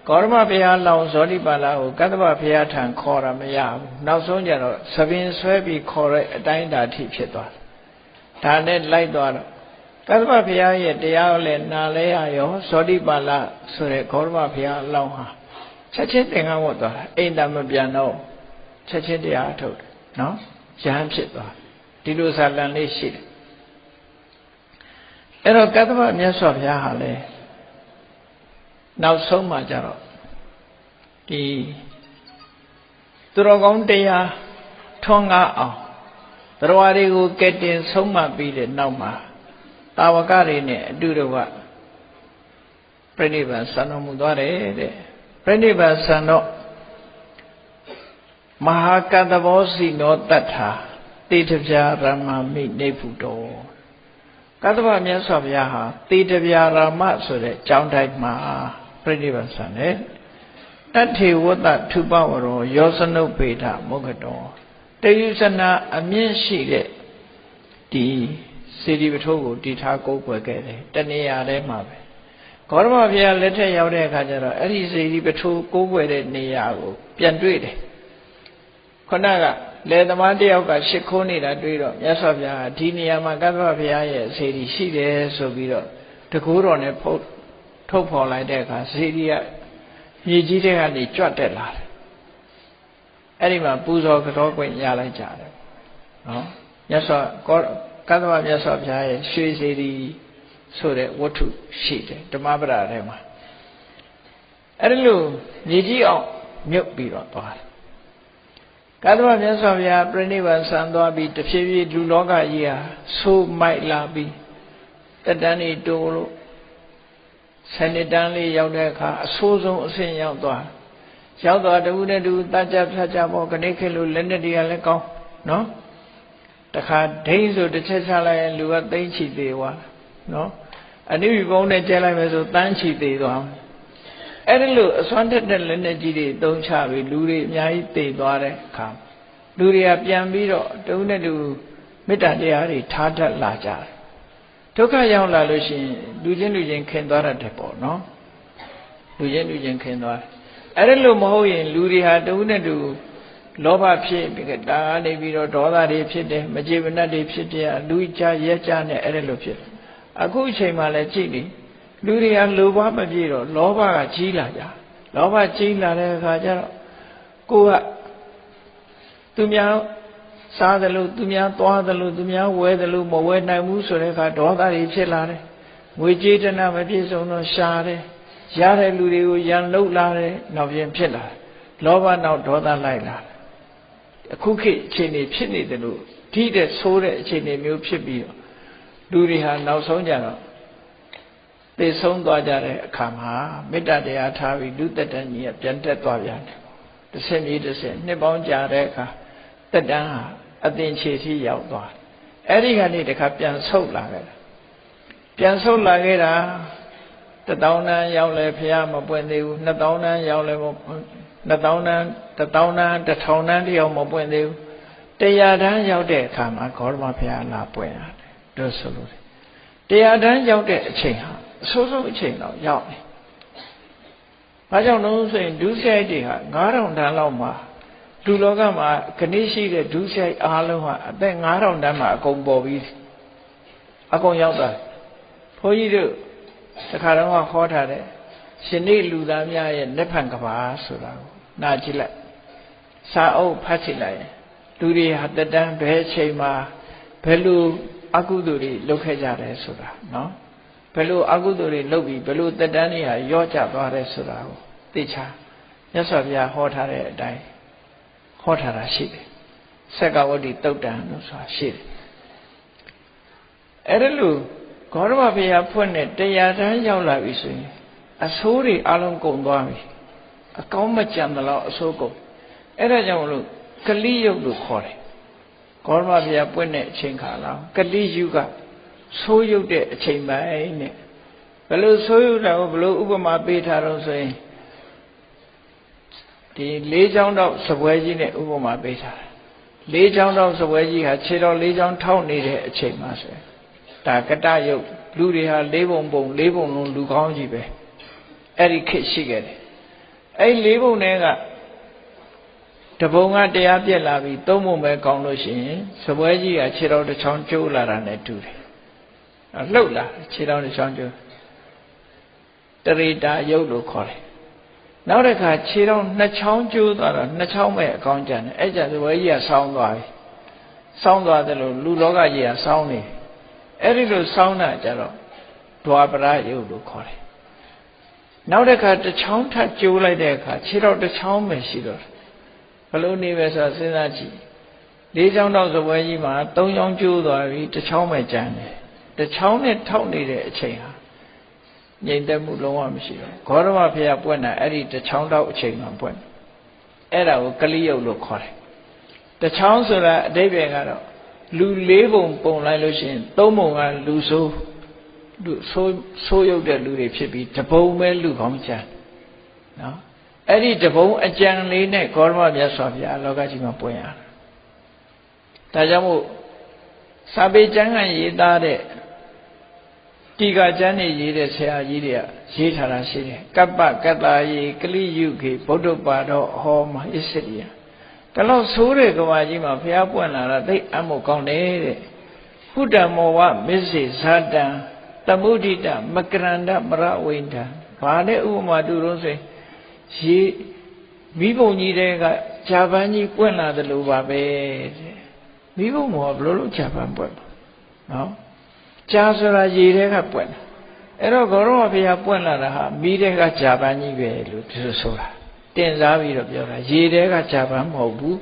ဂေါရမဘုရားလောင်ဇောတိပါဠကိုကတ္တဗဘုရားထံခေါ်တာမရဘူးနောက်ဆုံးကျတော့သပင်ဆွဲပြီးခေါ်တဲ့အတိုင်းဓာတိဖြစ်သွားတယ်ဒါနဲ့လိုက်သွားတော့ကတ္တဗဘုရားရဲ့တရားလည်းနာလဲရရောဇောတိပါဠဆိုတဲ့ဂေါရမဘုရားအလောင်းဟာချက်ချင်းသင်္ကန်းဝတ်သွားတာအိမ်သာမပြန်တော့ချက်ချင်းတရားထုတ်တယ် နော်ယဟန်ဖြစ်သွားဒီလိုဇာလံလေးရှိတယ်အဲ့တော့ကတ္တဗမြတ်စွာဘုရားဟာလေနောက်ဆုံးမှကြတော့ဒီသူတော်ကောင်းတရားထွန်းကားအောင်တရားတွေကိုကဲတင်ဆုံးမပြီးတဲ့နောက်မှာတာဝကတွေနဲ့အတူတကွပြိဋိဘံဆံတော်မူသွားတယ်တဲ့ပြိဋိဘံဆံတော့မဟာကတ္တဘောစီနောတတ္ထာတေတဗျာရမမိနေဖူတော်ကတ္တဗမြတ်စွာဘုရားဟာတေတဗျာရမဆိုတဲ့ကျောင်းတိုင်းမှာပြိဋိဘံဆံတယ်တထေဝတ္တထုပဝရောယောစနုပေထမုခတောတယုဇနာအမြင့်ရှိတဲ့ဒီစေတီပထိုးကိုတည်ထားကိုးကွယ်ခဲ့တယ်တနေရာထဲမှာပဲဂေါတမဘုရားလက်ထက်ရောက်တဲ့အခါကျတော့အဲ့ဒီစေတီပထိုးကိုးကွယ်တဲ့နေရာကိုပြန်တွေ့တယ်ခုနကလေသမားတယောက်ကရှ िख ိုးနေတာတွေ့တော့မြတ်စွာဘုရားဒီနေရာမှာကတ္တဗဘုရားရဲ့စေတီရှိတယ်ဆိုပြီးတော့တကူတော်နဲ့ထုတ်ဖော်လိုက်တဲ့အခါစေတီကမြေကြီးတွေကနေကြွတက်လာတယ်အဲ့ဒီမှာပူဇော်ကြောခွင့်ရလိုက်ကြတယ်နော်မြတ်စွာကတ္တဗမြတ်စွာဘုရားရဲ့ရွှေစေတီဆိုတဲ့ဝတ္ထုရှိတယ်ဓမ္မပဒထဲမှာအဲ့ဒီလိုမြေကြီးအောင်မြုပ်ပြီးတော့သွားတယ်ကတ္တဗမြတ်စွာဘုရားပြိဋိဘံဆံသွားပြီးတဖြည်းဖြည်းလူလောကကြီးဟာဆိုးမိုက်လာပြီးတက်တန်းတွေတိုးလို့ဆယ်နှစ်တန်းလေးရောက်တဲ့အခါအဆိုးဆုံးအဆင့်ရောက်သွားတဝူနဲ့တူတကြဖြတ်ကြပေါ့ခဏခေလို့လက်နဲ့တွေကလည်းကောင်းနော်တခါဒိန်းဆိုတစ်ချက်ချလိုက်ရင်လူကသိမ့်ချီသေးသွားနော်အနိဝိပုံးနဲ့ကျဲလိုက်မယ်ဆိုတန်းချီသေးသွားအဲ့ဒီလိုအစွမ်းထက်တဲ့လက်နဲ့ကြီးတွေသုံးချပြီးလူတွေအများကြီးသိသွားတဲ့အခါလူတွေကပြန်ပြီးတော့တဝူနဲ့တူမေတ္တာတရားတွေထားတတ်လာကြတယ်ဒုက္ခရောက်လာလို့ရှိရင်လူချင်းခင်သွားတတ်တယ်ပေါ့နော်လူချင်းခင်သွားအဲ့ဒါလို့မဟုတ်ရင်လူတွေဟာတဝူနဲ့တူလောဘဖြစ်ပြီးတာနေပြီးတော့ဒေါသတွေဖြစ်တယ်မကျေမနပ်တွေဖြစ်တယ်လူကြရက်ကြနဲ့အဲ့ဒါလို့ဖြစ်တယ်အခုအချိန်မှလည်းကြည့်လေလူတွေကလိုဘမပြည့်တော့လောဘကကြီးလာကြလောဘကြီးလာတဲ့အခါကျတော့ကိုကသူများစားတယ်လို့သူများသွားတယ်လို့သူများဝဲတယ်လို့မဝဲနိုင်ဘူးဆိုတဲ့အခါဒေါသတွေဖြစ်လာတယ်ငွေကြေးတနာမပြည့်စုံတော့ရှာတယ်ရတဲ့လူတွေကိုရန်လုလာတယ်နောက်ပြန်ဖြစ်လာတယ်လောဘနောက်ဒေါသလိုက်လာတယ်အခုခေတ်အခြေအနေဖြစ်နေတယ်လို့ဒီတဲ့ဆိုးတဲ့အခြေအနေမျိုးဖြစ်ပြီးတော့လူတွေဟာနောက်ဆုံးကြတော့သိဆုံးသွားကြတဲ့အခါမှာမေတ္တာတရားထားပြီးလူသက်တမ်းကြီးကပြန်တက်သွားပြန်တယ်တစ်ဆင့်ပြီးတစ်ဆင့်နှစ်ပေါင်းကြာတဲ့အခါသက်တမ်းဟာအသင်္ချေထိရောက်သွားအဲ့ဒီကနေတခါပြန်ဆုတ်လာခဲ့တာ1000 တန်းရောက်လဲဖះမပွင့်သေးဘူး2000 တန်းရောက်လဲ2000 တန်း1000 တန်း1000 တန်းတယောက်မပွင့်သေးဘူး100 တန်းရောက်တဲ့အခါမှာဂေါတမဘုရားလာပွင့်ရတယ်တို့ဆိုလို့100 တန်းရောက်တဲ့အချိန်ဟာအဆိုးဆုံးအချိန်တော့ရောက်တယ်။ဘာကြောင့်လဲဆိုရင်ဒုစရိုက်တွေဟာ9000 တန်းလောက်မှာလူလောကမှာခဏရှိတဲ့ဒုစရိုက်အားလုံးဟာအသက်9000 တန်းမှာအကုန်ပေါ်ပြီးအကုန်ရောက်သွား။ဘုန်းကြီးတို့တခါတော့ဟောထားတဲ့ရှင်နေလူသားများရဲ့လက်ဖန်ကဘာဆိုတာကိုနာကြည့်လိုက်။စာအုပ်ဖတ်ကြည့်လိုက်လူတွေဟာတက်တန်းဘယ်အချိန်မှာဘယ်လိုအကုသိုလ်တွေလုပ်ခဲ့ကြတယ်ဆိုတာနော်ဘယ်လိုအကုသိုလ်တွေလုပ်ပြီးဘယ်လိုတက်တန်းတွေဟာရော့ကျသွားတယ်ဆိုတာကိုသိချာမြတ်စွာဘုရားဟောထားတဲ့အတိုင်းဟောထားတာရှိတယ်ဆက်ကဝတ္တိတုတ်တံလို့ဆိုတာရှိတယ်အဲ့ဒါလို့ဂေါတမဘုရားဖွင့်တဲ့100 တန်းရောက်လာပြီဆိုရင်အဆိုးတွေအလုံးကုန်သွားပြီအကောင်းမကြံသလောက်အဆိုးကုန်အဲ့ဒါကြောင့်မလို့ကလိယုတ်လို့ခေါ်တယ်ဂေါတမဘုရားပွင့်တဲ့အချိန်ခါလားကလိယုကဆိုးရုပ်တဲ့အချိန်ပိုင်းနဲ့ဘယ်လိုဆိုးရုပ်တာကိုဘယ်လိုဥပမာပေးထားတော့ဆိုရင်ဒီ၄ချောင်းတော့စပွဲကြီးနဲ့ဥပမာပေးထားတယ်၄ချောင်းတော့စပွဲကြီးဟာခြေတော်၄ချောင်းထောက်နေတဲ့အချိန်မှာဆိုရင်ဒါကတယုတ်လူတွေဟာ၄ပုံလုံးလူကောင်းကြီးပဲအဲ့ဒီခေတ်ရှိခဲ့တယ်အဲ့၄ပုံနဲ့ကတပုံကတရားပြက်လာပြီး၃ပုံပဲကောင်းလို့ရှိရင်စပွဲကြီးကခြေတော်တစ်ချောင်းကျိုးလာတာနဲ့တူတယ်လှုပ်လာခြေတော်တစ်ချောင်းကျိုးတရိတာယုတ်လို့ခေါ်တယ် နောက်တစ်ခါခြေတော်နှစ်ချောင်းကျိုးသွားတော့နှစ်ချောင်းပဲအကောင်းကြတယ်အဲ့ကြသဘောကြီးကဆောင်းသွားပြီဆောင်းသွားတယ်လို့လူလောကကြီးကဆောင်းနေအဲ့ဒီလိုဆောင်းတာကြတော့ဒွါပရယုတ်လို့ခေါ်တယ်နောက်တစ်ခါတစ်ချောင်းထပ်ကျိုးလိုက်တဲ့အခါခြေတော်တစ်ချောင်းပဲရှိတော့ဘယ်လိုနေပဲဆိုစဉ်းစားကြည့်လေးချောင်းတော့သပွဲကြီးမှာသုံးချောင်းကျိုးသွားပြီတစ်ချောင်းပဲကျန်တယ်တစ်ချောင်းနဲ့ထောက်နေတဲ့အချိန်ဟာငြိမ်သက်မှုလုံးဝမရှိဘူးဂေါရမဘုရားပွင့်တာအဲ့ဒီတစ်ချောင်းတော့အချိန်မှပွင့်အဲ့ဒါကိုကလိယုတ်လို့ခေါ်တယ်တစ်ချောင်းဆိုတာအဓိပ္ပာယ်ကတော့လူလေးပုံပုံလိုက်လို့ရှိရင်သုံးပုံကလူဆိုးရုပ်တဲ့လူတွေဖြစ်ပြီးတပုံပဲလူကောင်းကြနော်အဲ့ဒီတပုံအကြံလေးနဲ့ဂေါရမမြတ်စွာဘုရားလောကကြီးမှာပွင့်ရတာဒါကြောင့်မို့စာပေကျမ်းကရေးသားတဲ့တိကကျမ်းနေရေးတဲ့ဆရာကြီးတွေကရေးထားတာရှိတယ်ကပ္ပကတ္တာယေကလိယုခေဗုဒ္ဓပါတော်ဟောမဣစ္စရိယဒါလို့ဆိုးတဲ့ကဘာကြီးမှာဘုရားပွင့်လာတာသိအမှုကောင်းတယ်တဲ့ဟုတ္တမောဝမစ္စေဇာတံသမုဒိတမကရန္တမရဝိန္ဒံဘာနဲ့ဥပမာတူလို့ဆိုရင်ရေမိဘုံကြီးတွေကဂျာပန်ကြီးပွင့်လာတယ်လို့ပါပဲတဲ့မိဘုံမောဘလို့ဂျာပန်ပွင့်နော်ကြာဆိုတာရေတွေကပွင့်တယ်အဲ့တော့ဂေါရမဘုရားပွင့်လာတာဟာမိတွေကဂျာပန်ကြီးပဲလို့ဒီလိုဆိုတာတင်စားပြီးတော့ပြောတာရေတွေကဂျာပန်မဟုတ်ဘူး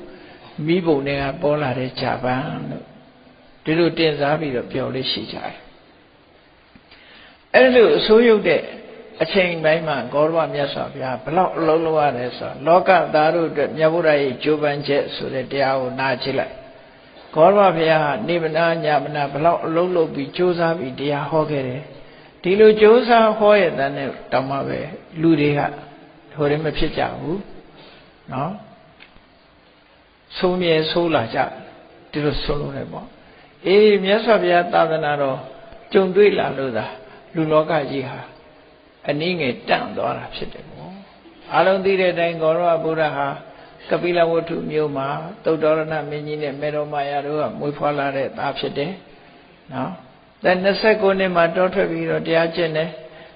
မိဘုံတွေကပေါ်လာတဲ့ဂျာပန်လို့ဒီလိုတင်စားပြီးတော့ပြောလို့ရှိကြတယ်အဲ့လိုအစိုးရုပ်တဲ့အချိန်ပိုင်းမှာဂေါရမမြတ်စွာဘုရားဘလောက်အလုံးလုံးရတယ်ဆိုတော့လောကသားတို့အတွက်မြတ်ဗုဒ္ဓရဲ့ကြိုးပမ်းချက်ဆိုတဲ့တရားကိုနားကြည့်လိုက်ဂေါရမဘုရားဟာနေမနာညမနာဘလောက်အလုံးလုံးပြီးကြိုးစားပြီးတရားဟောခဲ့တယ်ဒီလိုကြိုးစားဟောရတဲ့နဲ့တောင်မှပဲလူတွေကဟိုတည်းမဖြစ်ကြဘူးနော်ဆုံးမြဲဆိုးလာကြဒီလိုဆုံးလို့လည်းပေါ့အေးမြတ်စွာဘုရားသာသနာတော်ကြုံတွေ့လာလို့သာလူလောကကြီးဟာအနည်းငယ်တန့်သွားတာဖြစ်တယ်ပေါ့အားလုံးသိတဲ့အတိုင်းဂေါရမဘုရားဟာကပိလဝတ္ထုမြို့မှာသုတ္တရဏမင်းကြီးနဲ့မေရောမာယာတို့ကမွေးဖွားလာတဲ့သားဖြစ်တယ်နော်ဒါ29နှစ်မှာတောထွက်ပြီးတော့တရားကျင့်တယ်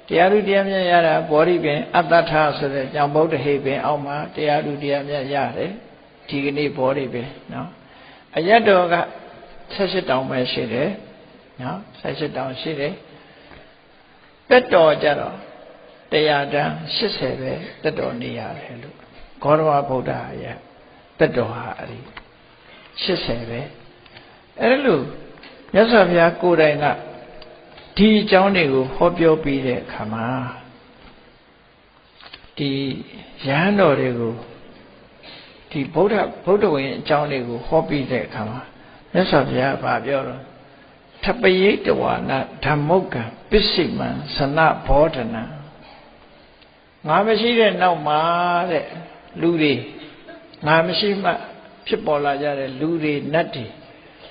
တရားသူတရားမြတ်ရတာဘောဓိပင်အတ္တထဆိုတဲ့ကြောင့်ဗုဒ္ဓဟိပင်အောက်မှာတရားသူတရားမြတ်ရတယ်ဒီကနေ့ဘောဓိပင်နော်အရတ္တောက78တောင်ပဲရှိတယ်နော်78တောင်ရှိတယ်တက်တော်ကြတော့တရားတန်း80ပဲတက်တော်နေရတယ်လို့ဂေါရမဗုဒ္ဓရဲ့တက်တော်ဟာအဲ့ဒီ80ပဲအဲ့လိုမြတ်စွာဘုရားကိုယ်တိုင်ကဒီအကြောင်းတွေကိုဟောပြောပြီးတဲ့အခါမှာဒီရဟန်းတော်တွေကိုဒီဗုဒ္ဓဝင်အကြောင်းတွေကိုဟောပြီးတဲ့အခါမှာမြတ်စွာဘုရားကပြောတော့ထပယိတဝါနဓမ္မုတ်ကံပစ္စိမံသနဘောဓနံငါမရှိတဲ့နောက်မှာတဲ့လူတွေငါမရှိမှဖြစ်ပေါ်လာကြတဲ့လူတွေနတ်တွေ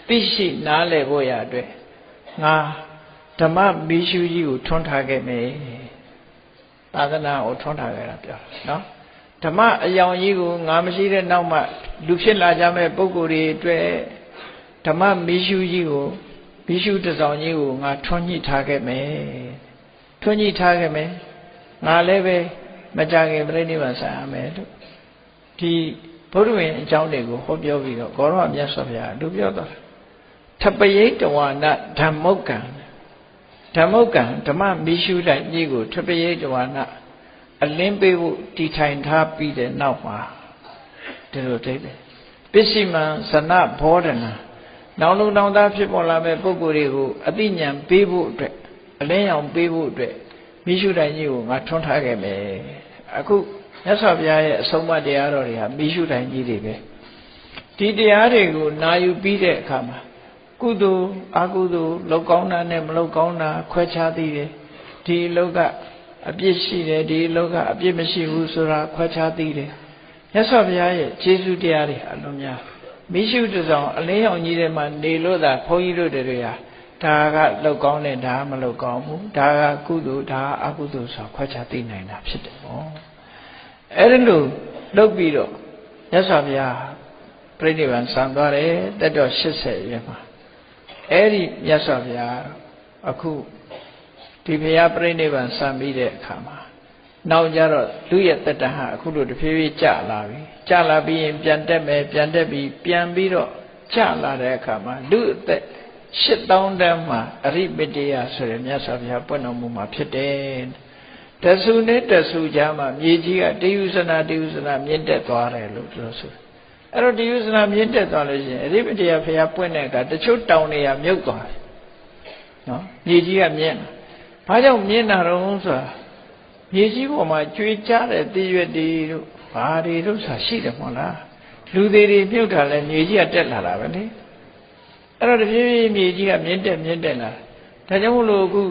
သိရှိနားလည်ဖို့ရအတွက်ငါဓမ္မမီးရှူးကြီးကိုထွန်းထားခဲ့မယ်သာသနာကိုထွန်းထားခဲ့တာပြောနော်ဓမ္မအယောင်ကြီးကိုငါမရှိတဲ့နောက်မှလူဖြစ်လာကြမဲ့ပုဂ္ဂိုလ်တွေအတွက်ဓမ္မမီးရှူးကြီးကိုမီးရှူးတစ်ဆောင်ကြီးကိုငါထွန်းညှိထားခဲ့မယ်ထွန်းညှိထားခဲ့မယ်ငါလည်းပဲမကြခင်ပြိဋိဘံဆံရမယ်လို့ဒီဘုရားဝင်အကြောင်းတွေကိုဟောပြောပြီးတော့ဂေါရမမြတ်စွာဘုရားလူပြောတော့ထပယိတဝါနဓမ္မုတ်ကံဓမ္မုတ်ကံဓမ္မမီးရှူးလိုက်ကြီးကိုထပယိတဝါနအလင်းပေးဖို့တည်ထိုင်ထားပြီးတဲ့နောက်မှာဒီလိုတိတ်တယ်ပစ္စည်းမံဇနဘောဓနာနောင်လုံတောင်သားဖြစ်ပေါ်လာမဲ့ပုဂ္ဂိုလ်တွေကိုအသိဉာဏ်ပေးဖို့အတွက်အလင်းရောင်ပေးဖို့အတွက်မိရှုတိုင်ကြီးကိုငါထွန်းထားခဲ့မယ်အခုမြတ်စွာဘုရားရဲ့အဆုံးအမတရားတော်တွေဟာမိရှုတိုင်ကြီးတွေပဲဒီတရားတွေကိုနာယူပြီးတဲ့အခါမှာကုသိုလ်အကုသိုလ်လောက်ကောင်းတာနဲ့မလောက်ကောင်းတာခွဲခြားသိတယ်ဒီလောကအပြစ်ရှိတယ်ဒီလောကအပြစ်မရှိဘူးဆိုတာခွဲခြားသိတယ်မြတ်စွာဘုရားရဲ့ကျေးဇူးတရားတွေအလုံးများမိရှုတဆောင်အလင်းရောင်ကြီးထဲမှာနေလို့သာဘုန်းကြီးတို့တွေဟာဒါကလောက်ကောင်းတယ်ဒါမလောက်ကောင်းဘူးဒါကကုသိုလ်ဒါအကုသိုလ်ဆိုခွဲခြားသိနိုင်တာဖြစ်တယ်ပေါ့အဲ့ဒါလို့လုပ်ပြီးတော့မြတ်စွာဘုရားပြိဋိဘံဆံသွားတယ်တက်တော်80ရဲ့မှာအဲ့ဒီမြတ်စွာဘုရားအခုဒီဘုရားပြိဋိဘံဆံပြီးတဲ့အခါမှာ နောက်ကြတော့လူရဲ့တတ္တဟအခုလိုတဖြည်းဖြည်းကျလာပြီကျလာပြီးရင်ပြန်တက်မယ်ပြန်တက်ပြီးပြန်ပြီးတော့ကျလာတဲ့အခါမှာလူအသက်8000တန်းမှာအရိပတယဆိုရယ်မြတ်စွာဘုရားပွင့်တော်မူမှာဖြစ်တယ်တဆူနဲ့တဆူကြားမှာမြေကြီးကတယုဇနာမြင့်တက်သွားတယ်လို့ပြောဆိုအဲ့တော့တယုဇနာမြင့်တက်သွားလို့ရှိရင်အရိပတယဘုရားပွင့်တဲ့အခါတချို့တောင်တွေကမြုပ်သွားတယ်နော်မြေကြီးကမြင့်ဘာကြောင့်မြင့်တာတော့ဆိုတာမြေကြီးပေါ်မှာကျွေးကြတဲ့တည်ရွက်တွေတို့ဘာတွေတို့ဆိုတာရှိတယ်မဟုတ်လားလူသေးတွေမြုပ်တာလဲမြေကြီးကတက်လာတာပဲလေအဲ့တော့တဖြည်းဖြည်းမြေကြီးကမြင့်တက်လာဒါကြောင့်မို့လို့အခု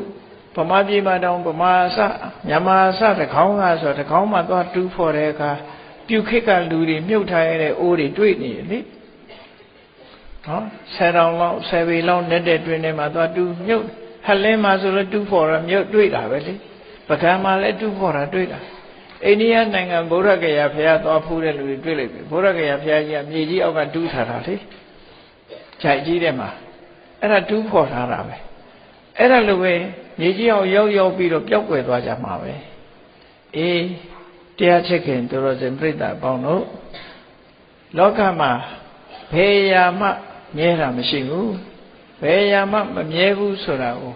ဗမာပြည်မှာတောင်ဗမာအစမြန်မာအစတကောင်းကဆိုတကောင်းမှသွားတူးဖော်တဲ့အခါပြုခိကလူတွေမြုပ်ထားရတဲ့အိုးတွေတွေ့နေလေနော်10တောင်လောက်10ပေလောက်နဲ့တဲ့တွင်ထဲမှာသွားတူးမြုပ်ဟလင်းမှာဆိုလို့တူးဖော်ရမြုပ်တွေ့တာပဲလေပကံမှာလည်းတူးဖော်တာတွေ့တာအိန္ဒိယနိုင်ငံဗုဒ္ဓဂယာဘုရားသွားဖူးတဲ့လူတွေတွေ့လိုက်ပြီဗုဒ္ဓဂယာဘုရားကြီးကမြေကြီးအောက်ကတူးထားတာလေခြိုက်ကြီးတဲ့မှာအဲ့ဒါတူးဖော်ထားတာပဲအဲ့ဒါလိုပဲမြေကြီးအောင်ရောက်ပြီးတော့ပျောက်ကွယ်သွားကြမှာပဲအေးတရားချစ်ခင်သူတော်စင်ပြိဿအပေါင်းတို့လောကမှာဘယ်ရာမှမြဲတာမရှိဘူးဘယ်ရာမှမမြဲဘူးဆိုတာကို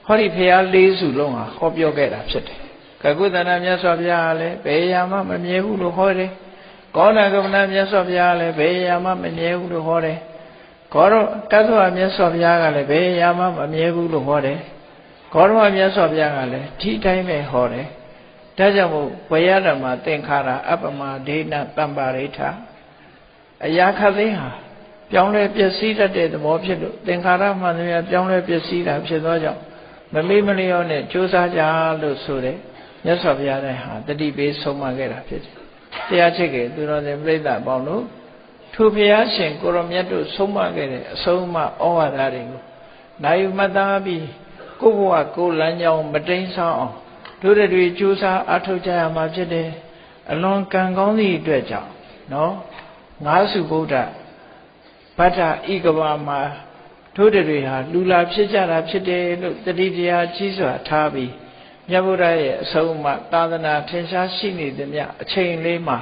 ဟောဒီဘုရား၄စုလုံးဟာဟောပြောခဲ့တာဖြစ်တယ်ကကုသနာမြတ်စွာဘုရားကလည်းဘယ်ရာမှမမြဲဘူးလို့ဟောတယ်ကောဏကမဏမြတ်စွာဘုရားကလည်းဘယ်ရာမှမမြဲဘူးလို့ဟောတယ်ကောရတသဝမြတ်စွာဘုရားကလည်းဘယ်ရာမှမမြဲဘူးလို့ဟောတယ်ကောရမမြတ်စွာဘုရားကလည်းဒီတိုင်းပဲဟောတယ်ဒါကြောင့်မို့ဝေယဓမ္မသင်္ခါရအပ္ပမဒေနတမ္ပါရိဋ္ဌအရာခသိန်းဟာပြောင်းလဲပျက်စီးတတ်တဲ့သဘောဖြစ်လို့သင်္ခါရမှန်တယ်ပြောင်းလဲပျက်စီးတာဖြစ်သောကြောင့်မမေ့မလျော့နဲ့ကြိုးစားကြလို့ဆိုတဲ့မြတ်စွာဘုရားတဲ့ဟာတတိပေးဆုံးမခဲ့တာဖြစ်တယ်တရားချစ်ခင်သူတော်စင်ပြိဿအပေါင်းတို့ထိုဘုရားရှင်ကိုရမြတ်တို့ဆုံးမခဲ့တဲ့အဆုံးအမဩဝါဒတွေကိုနိုင်ယူမှတ်သားပြီးကိုယ့်ဘဝကိုယ်လမ်းကြောင်းမတိမ်ဆောင်းအောင်တို့တွေကြိုးစားအားထုတ်ကြရမှာဖြစ်တယ်အလွန်ကံကောင်းသည့်အတွက်ကြောင့်နော်ငါးစုဗုဒ္ဓဗတ္ထဤကဘာမှာတို့တွေဟာလူလာဖြစ်ကြတာဖြစ်တယ်လို့တတိတရားကြီးစွာထားပြီးမြတ်ဗုဒ္ဓရဲ့အဆုံးအမသာသနာထင်ရှားရှိနေသမျှအချိန်လေးမှာ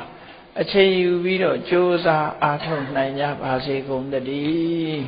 အချိန်ယူပြီးတော့ကြိုးစားအားထုတ်နိုင်ကြပါစေကုန်သတည်း